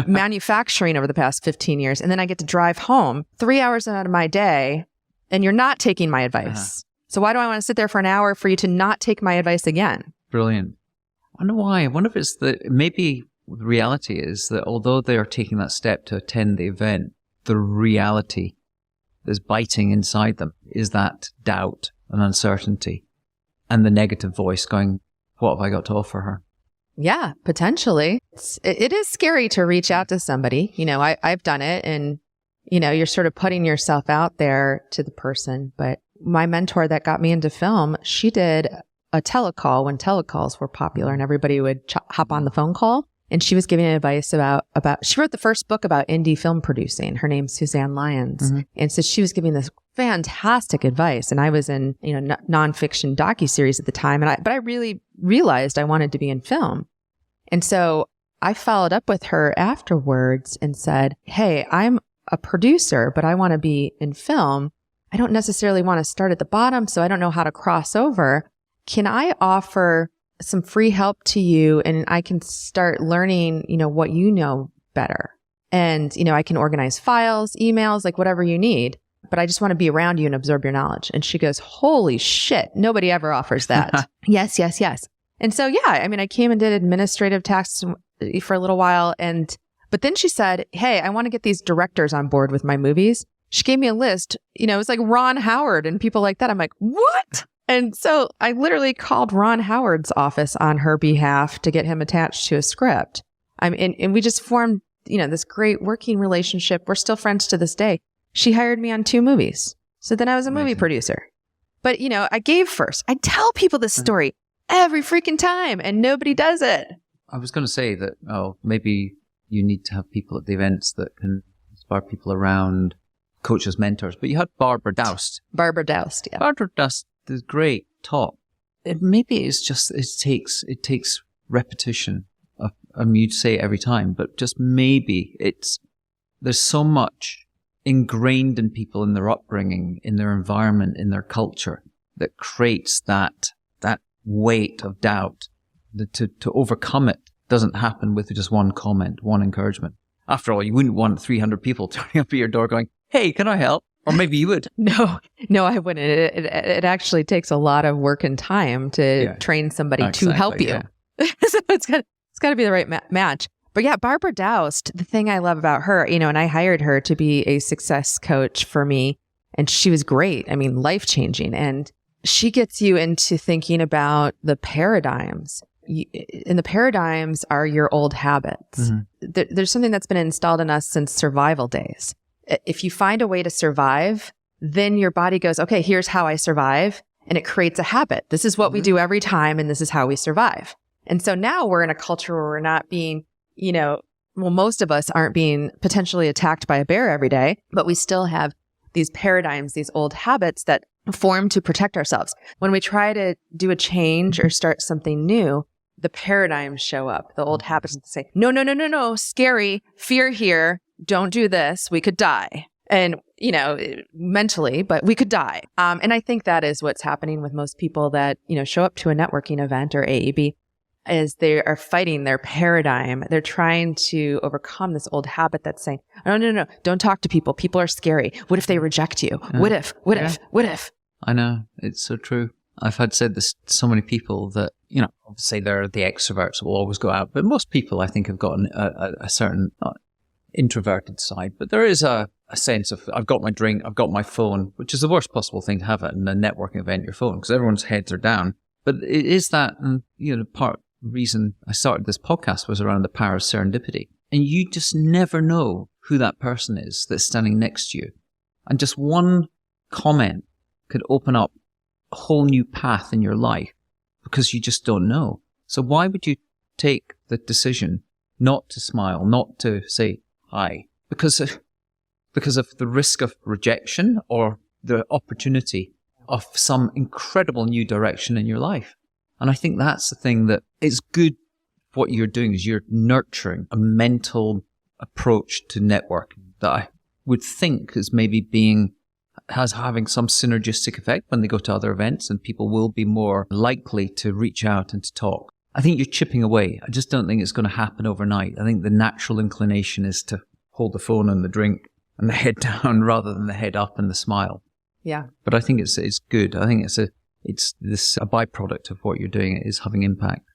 manufacturing over the past 15 years. And then I get to drive home 3 hours out of my day and you're not taking my advice. So why do I want to sit there for an hour for you to not take my advice again? Brilliant. I wonder why. I wonder if it's maybe the reality is that although they are taking that step to attend the event, the reality that's biting inside them is that doubt and uncertainty and the negative voice going, what have I got to offer her? Yeah, potentially. It is scary to reach out to somebody. I've done it and, you're sort of putting yourself out there to the person. But my mentor that got me into film, she did a telecall when telecalls were popular and everybody would hop on the phone call. And she was giving advice about, she wrote the first book about indie film producing. Her name's Suzanne Lyons. And so she was giving this fantastic advice. And I was in, nonfiction docuseries at the time. But I really realized I wanted to be in film. And so I followed up with her afterwards and said, hey, I'm a producer, but I want to be in film. I don't necessarily want to start at the bottom, so I don't know how to cross over. Can I offer some free help to you and I can start learning, what you know better. And, I can organize files, emails, like whatever you need. but I just want to be around you and absorb your knowledge. And she goes, holy shit, nobody ever offers that. Yes, yes, yes. And so, yeah, I mean, I came and did administrative tasks for a little while. But then she said, hey, I want to get these directors on board with my movies. She gave me a list, it was like Ron Howard and people like that. I'm like, what? And so I literally called Ron Howard's office on her behalf to get him attached to a script. And we just formed, this great working relationship. We're still friends to this day. She hired me on 2 movies. So then I was a movie producer. But, I gave first. I tell people this story every freaking time and nobody does it. I was going to say that, maybe you need to have people at the events that can inspire people around, coaches, mentors. But you had Barbara Doust. Barbara Doust, yeah. Barbara Doust is great talk. Maybe it's just, it takes repetition. You'd say it every time, but just maybe there's so much ingrained in people in their upbringing, in their environment, in their culture that creates that weight of doubt. To overcome it doesn't happen with just one comment, one encouragement. After all, you wouldn't want 300 people turning up at your door going, hey, can I help? Or maybe you would. No, I wouldn't. It actually takes a lot of work and time to train somebody to help you. Yeah. So it's got to be the right match. But yeah, Barbara Doust, the thing I love about her, and I hired her to be a success coach for me. And she was great. I mean, life-changing. And she gets you into thinking about the paradigms. And the paradigms are your old habits. Mm-hmm. There's something that's been installed in us since survival days. If you find a way to survive, then your body goes, okay, here's how I survive. And it creates a habit. This is what we do every time. And this is how we survive. And so now we're in a culture where we're not being, most of us aren't being potentially attacked by a bear every day, but we still have these paradigms, these old habits that form to protect ourselves. When we try to do a change or start something new, the paradigms show up, the old habits say, no, scary, fear here, don't do this, we could die. And, mentally, but we could die. And I think that is what's happening with most people that, show up to a networking event or AEB, is they are fighting their paradigm. They're trying to overcome this old habit that's saying, no, don't talk to people. People are scary. What if they reject you? What if? I know. It's so true. I've had said this to so many people that, obviously they're the extroverts that will always go out, but most people I think have got a certain introverted side. But there is a sense of, I've got my drink, I've got my phone, which is the worst possible thing to have at a networking event, your phone, because everyone's heads are down. But it is that, part reason I started this podcast was around the power of serendipity. And you just never know who that person is that's standing next to you. And just one comment could open up a whole new path in your life because you just don't know. So why would you take the decision not to smile, not to say hi? Because of the risk of rejection or the opportunity of some incredible new direction in your life. And I think that's the thing that is good. What you're doing is you're nurturing a mental approach to networking that I would think is maybe having some synergistic effect when they go to other events, and people will be more likely to reach out and to talk. I think you're chipping away. I just don't think it's going to happen overnight. I think the natural inclination is to hold the phone and the drink and the head down rather than the head up and the smile. Yeah. But I think it's good. I think it's a byproduct of what you're doing. It is having impact.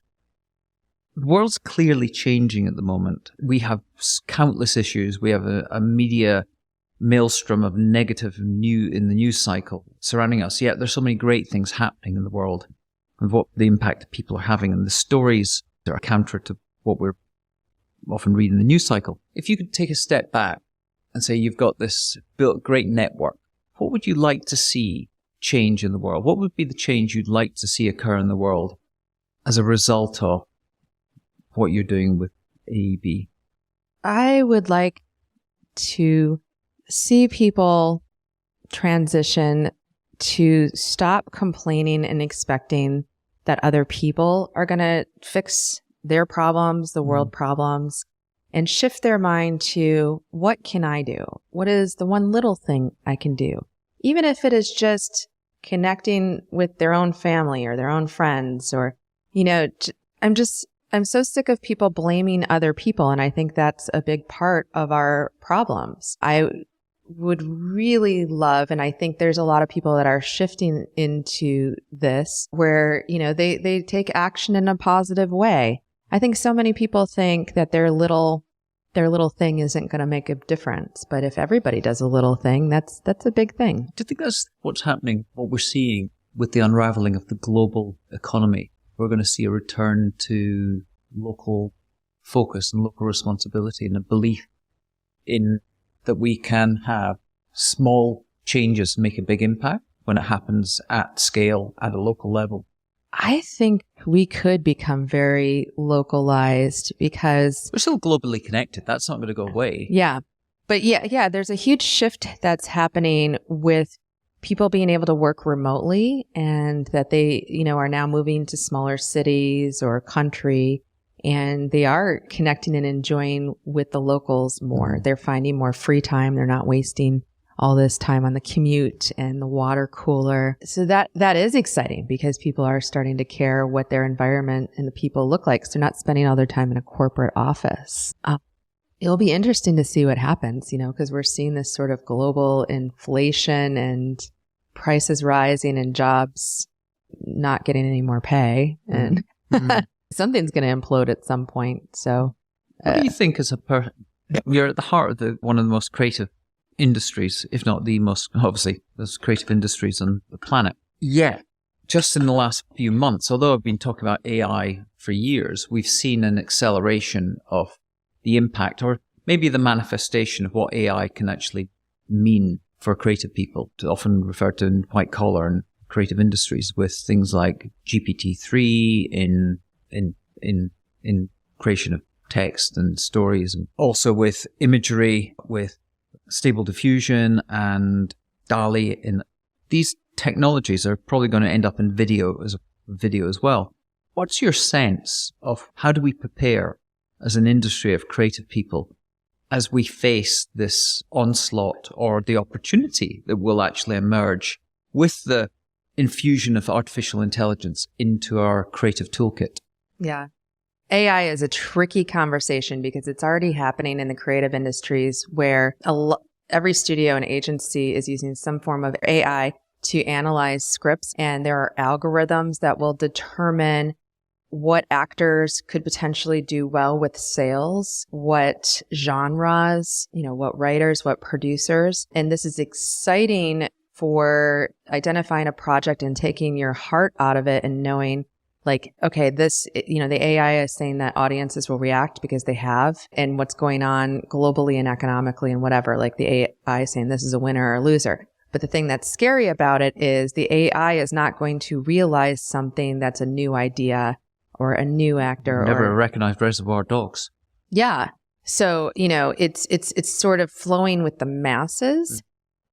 The world's clearly changing at the moment. We have countless issues. We have a media maelstrom of negative in the news cycle surrounding us. Yet there's so many great things happening in the world and what the impact people are having, and the stories that are counter to what we're often reading in the news cycle. If you could take a step back and say you've got this built great network, what would you like to see change in the world? What would be the change you'd like to see occur in the world as a result of what you're doing with AEB? I would like to see people transition to stop complaining and expecting that other people are going to fix their problems, the world problems, and shift their mind to, what can I do? What is the one little thing I can do? Even if it is just connecting with their own family or their own friends, or, I'm so sick of people blaming other people. And I think that's a big part of our problems. I would really love, and I think there's a lot of people that are shifting into this where, they take action in a positive way. I think so many people think that their little thing isn't going to make a difference. But if everybody does a little thing, that's a big thing. Do you think that's what's happening, what we're seeing with the unraveling of the global economy? We're going to see a return to local focus and local responsibility and a belief in that we can have small changes make a big impact when it happens at scale, at a local level. I think we could become very localized because we're still globally connected. That's not going to go away. Yeah. But yeah, there's a huge shift that's happening with people being able to work remotely, and that they, are now moving to smaller cities or country, and they are connecting and enjoying with the locals more. They're finding more free time. They're not wasting all this time on the commute and the water cooler. So that is exciting because people are starting to care what their environment and the people look like. So they're not spending all their time in a corporate office. It'll be interesting to see what happens, because we're seeing this sort of global inflation and prices rising and jobs not getting any more pay. And something's going to implode at some point. So what do you think as you're at the heart of one of the most creative industries, if not the most, obviously, there's creative industries on the planet. Yeah. Just in the last few months, although I've been talking about AI for years, we've seen an acceleration of the impact, or maybe the manifestation of what AI can actually mean for creative people, often referred to in white collar and creative industries, with things like GPT-3 in creation of text and stories, and also with imagery, with Stable Diffusion and DALL-E. In these technologies are probably going to end up in video as well. What's your sense of how do we prepare as an industry of creative people as we face this onslaught or the opportunity that will actually emerge with the infusion of artificial intelligence into our creative toolkit? Yeah. AI is a tricky conversation because it's already happening in the creative industries where every studio and agency is using some form of AI to analyze scripts. And there are algorithms that will determine what actors could potentially do well with sales, what genres, what writers, what producers. And this is exciting for identifying a project and taking your heart out of it and knowing, like, okay, this, the AI is saying that audiences will react because they have, and what's going on globally and economically and whatever, like the AI is saying this is a winner or a loser. But the thing that's scary about it is the AI is not going to realize something that's a new idea or a new actor. Never recognized Reservoir Dogs. Yeah. So, it's sort of flowing with the masses.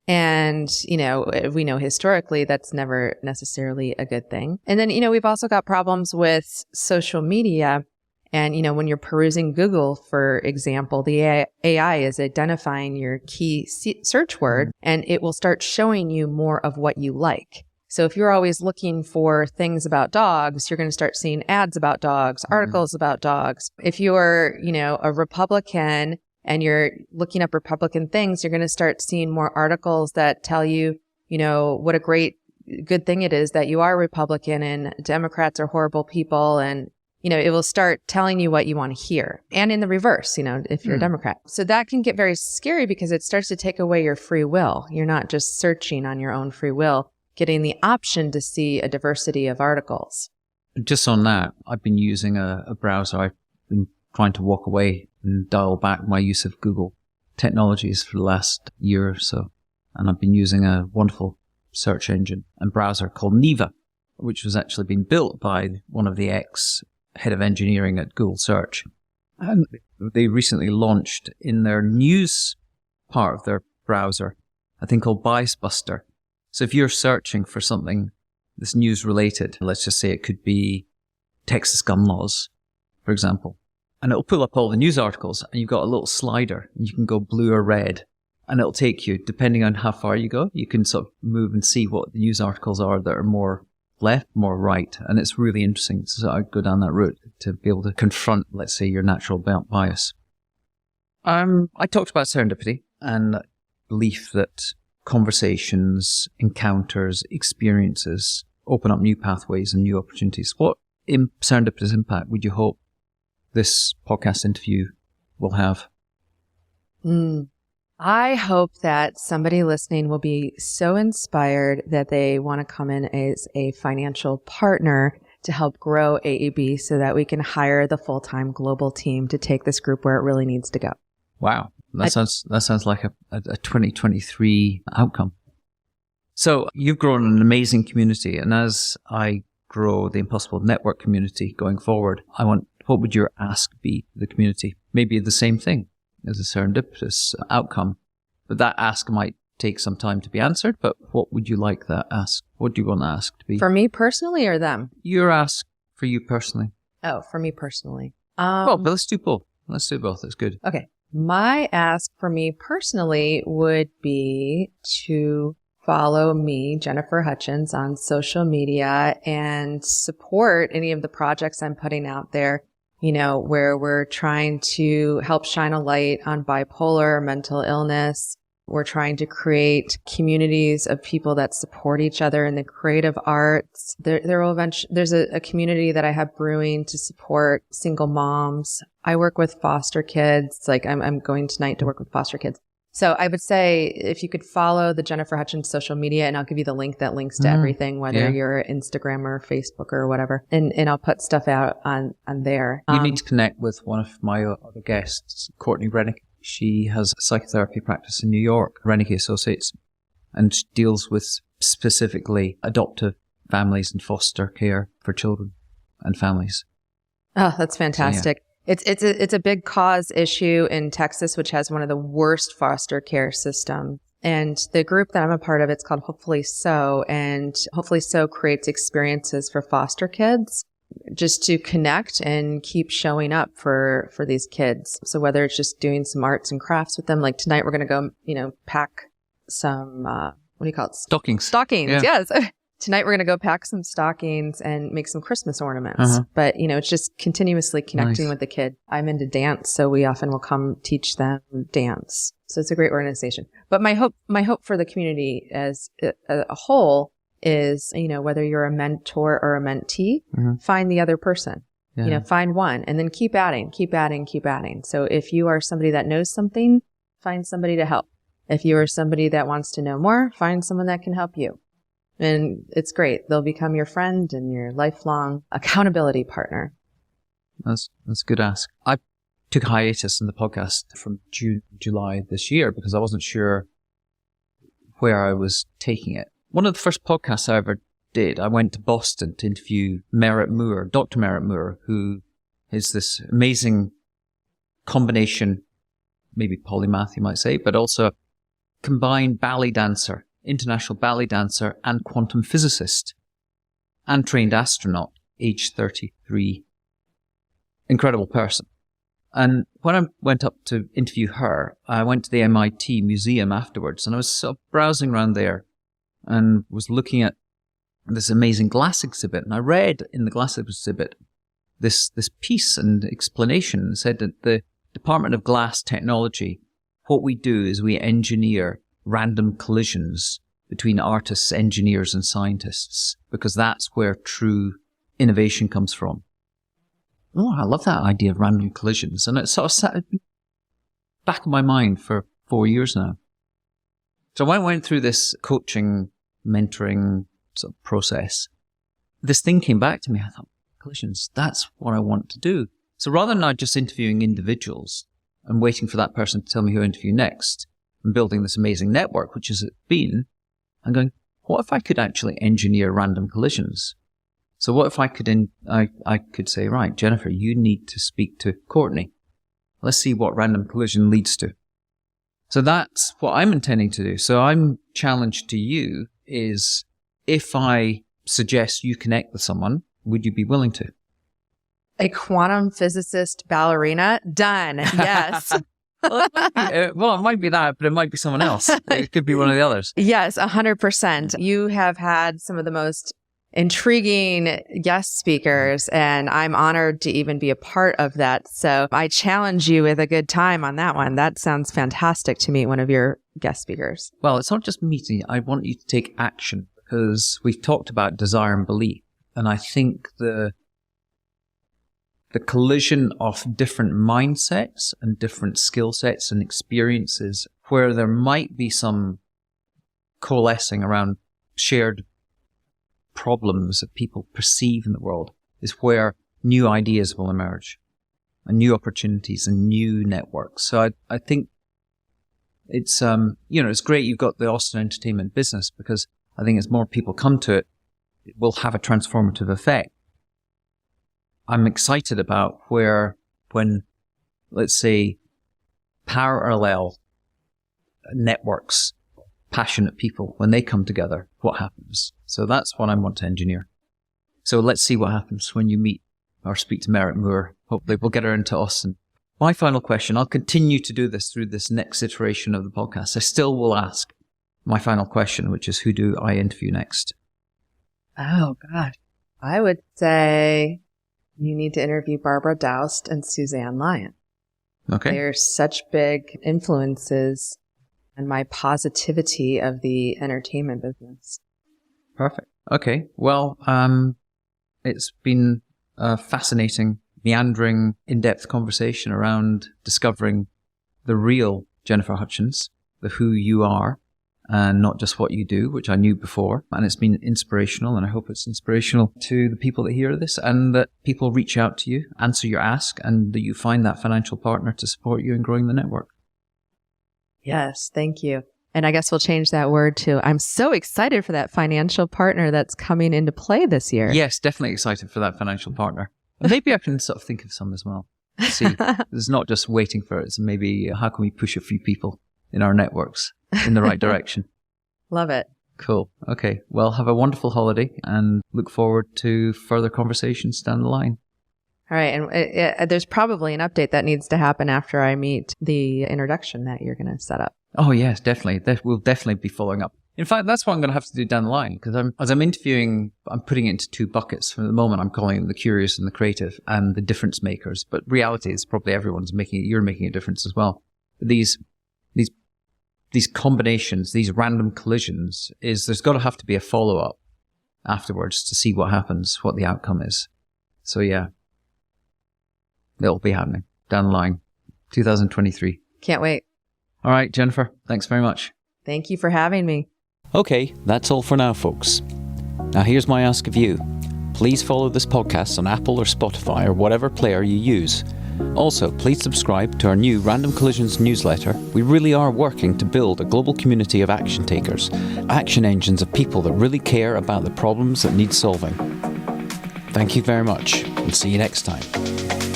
And, we know historically that's never necessarily a good thing. And then, we've also got problems with social media. And, when you're perusing Google, for example, the AI is identifying your key search word, and it will start showing you more of what you like. So if you're always looking for things about dogs, you're going to start seeing ads about dogs, articles about dogs. If you're, a Republican and you're looking up Republican things, you're going to start seeing more articles that tell you, what a good thing it is that you are Republican and Democrats are horrible people. And, it will start telling you what you want to hear. And in the reverse, if you're a Democrat. So that can get very scary because it starts to take away your free will. You're not just searching on your own free will, getting the option to see a diversity of articles. Just on that, I've been using a browser. I've been trying to walk away and dial back my use of Google technologies for the last year or so. And I've been using a wonderful search engine and browser called Neva, which was actually been built by one of the ex-head of engineering at Google Search. And they recently launched in their news part of their browser a thing called Bias Buster. So if you're searching for something that's news related, let's just say it could be Texas gun laws, for example, and it'll pull up all the news articles, and you've got a little slider, and you can go blue or red, and it'll take you, depending on how far you go, you can sort of move and see what the news articles are that are more left, more right, and it's really interesting to sort of go down that route to be able to confront, let's say, your natural bias. I talked about serendipity, and belief that conversations, encounters, experiences open up new pathways and new opportunities. What serendipitous impact would you hope this podcast interview will have? I hope that somebody listening will be so inspired that they want to come in as a financial partner to help grow AEB so that we can hire the full-time global team to take this group where it really needs to go. Wow. That sounds like a 2023 outcome. So you've grown an amazing community. And as I grow the Impossible Network community going forward, what would your ask be to the community? Maybe the same thing as a serendipitous outcome. But that ask might take some time to be answered. But what would you like that ask? What do you want the ask to be? For me personally or them? Your ask for you personally. Oh, for me personally. But let's do both. Let's do both. That's good. Okay. My ask for me personally would be to follow me, Jennifer Hutchins, on social media and support any of the projects I'm putting out there, where we're trying to help shine a light on bipolar, mental illness. We're trying to create communities of people that support each other in the creative arts. There's a community that I have brewing to support single moms. I work with foster kids. Like I'm going tonight to work with foster kids. So I would say if you could follow the Jennifer Hutchins social media, and I'll give you the link that links to everything, whether you're Instagram or Facebook or whatever, and I'll put stuff out on there. You need to connect with one of my other guests, Courtney Rennick. She has a psychotherapy practice in New York, Rennick Associates, and deals with specifically adoptive families and foster care for children and families. Oh, that's fantastic. So, It's a big cause issue in Texas, which has one of the worst foster care systems. And the group that I'm a part of, it's called Hopefully So, and Hopefully So creates experiences for foster kids just to connect and keep showing up for these kids. So whether it's just doing some arts and crafts with them, like tonight we're going to go, pack some, what do you call it? Stockings. Yeah. Yes. Tonight we're going to go pack some stockings and make some Christmas ornaments. But, it's just continuously connecting with the kid. I'm into dance, so we often will come teach them dance. So it's a great organization. But my hope for the community as a whole is, whether you're a mentor or a mentee, find the other person. Find one and then keep adding. So if you are somebody that knows something, find somebody to help. If you are somebody that wants to know more, find someone that can help you. And it's great. They'll become your friend and your lifelong accountability partner. That's a good ask. I took a hiatus in the podcast from June, July this year because I wasn't sure where I was taking it. One of the first podcasts I ever did, I went to Boston to interview Dr. Merritt Moore, who is this amazing combination, maybe polymath you might say, but also combined ballet dancer, international ballet dancer and quantum physicist and trained astronaut, age 33. Incredible person. And when I went up to interview her, I went to the MIT museum afterwards and I was sort of browsing around there and was looking at this amazing glass exhibit. And I read in the glass exhibit this piece and explanation. It said that the Department of Glass Technology, what we do is we engineer random collisions between artists, engineers, and scientists, because that's where true innovation comes from. Oh, I love that idea of random collisions. And it sort of sat back in my mind for 4 years now. So when I went through this coaching, mentoring sort of process, this thing came back to me. I thought, collisions, that's what I want to do. So rather than just interviewing individuals and waiting for that person to tell me who to interview next, and building this amazing network, which has been, I'm going, what if I could actually engineer random collisions? So what if I could say, right, Jennifer, you need to speak to Courtney. Let's see what random collision leads to. So that's what I'm intending to do. So I'm challenged to you is, if I suggest you connect with someone, would you be willing to? A quantum physicist ballerina? Done. Yes. It might be that, but it might be someone else. It could be one of the others. Yes, 100%. You have had some of the most intriguing guest speakers, and I'm honored to even be a part of that. So I challenge you with a good time on that one. That sounds fantastic to meet one of your guest speakers. Well, it's not just meeting. I want you to take action, because we've talked about desire and belief. And I think the collision of different mindsets and different skill sets and experiences, where there might be some coalescing around shared problems that people perceive in the world, is where new ideas will emerge and new opportunities and new networks. So I think it's, it's great you've got the Austin entertainment business, because I think as more people come to it, it will have a transformative effect. I'm excited about when, let's say, parallel networks, passionate people, when they come together, what happens? So that's what I want to engineer. So let's see what happens when you meet or speak to Merritt Moore. Hopefully we'll get her into Austin. My final question, I'll continue to do this through this next iteration of the podcast. I still will ask my final question, which is, who do I interview next? Oh, gosh. I would say you need to interview Barbara Doust and Suzanne Lyon. Okay. They're such big influences on my positivity of the entertainment business. Perfect. Okay. Well, it's been a fascinating, meandering, in-depth conversation around discovering the real Jennifer Hutchins, the who you are, and not just what you do, which I knew before. And it's been inspirational, and I hope it's inspirational to the people that hear this, and that people reach out to you, answer your ask, and that you find that financial partner to support you in growing the network. Yes, thank you. And I guess we'll change that word to, I'm so excited for that financial partner that's coming into play this year. Yes, definitely excited for that financial partner. And maybe I can sort of think of some as well. See, it's not just waiting for it. It's maybe how can we push a few people in our networks in the right direction. Love it. Cool. Okay. Well, have a wonderful holiday and look forward to further conversations down the line. All right. And there's probably an update that needs to happen after I meet the introduction that you're going to set up. Oh, yes, definitely. We'll definitely be following up. In fact, that's what I'm going to have to do down the line, because as I'm interviewing, I'm putting it into two buckets. For the moment, I'm calling them the curious and the creative and the difference makers. But reality is probably you're making a difference as well. These combinations, these random collisions, there's got to have to be a follow-up afterwards to see what happens, what the outcome is. So yeah, it'll be happening down the line, 2023. Can't wait. All right, Jennifer, thanks very much. Thank you for having me. Okay, that's all for now, folks. Now here's my ask of you. Please follow this podcast on Apple or Spotify or whatever player you use. Also, please subscribe to our new Random Collisions newsletter. We really are working to build a global community of action takers, action engines of people that really care about the problems that need solving. Thank you very much, and see you next time.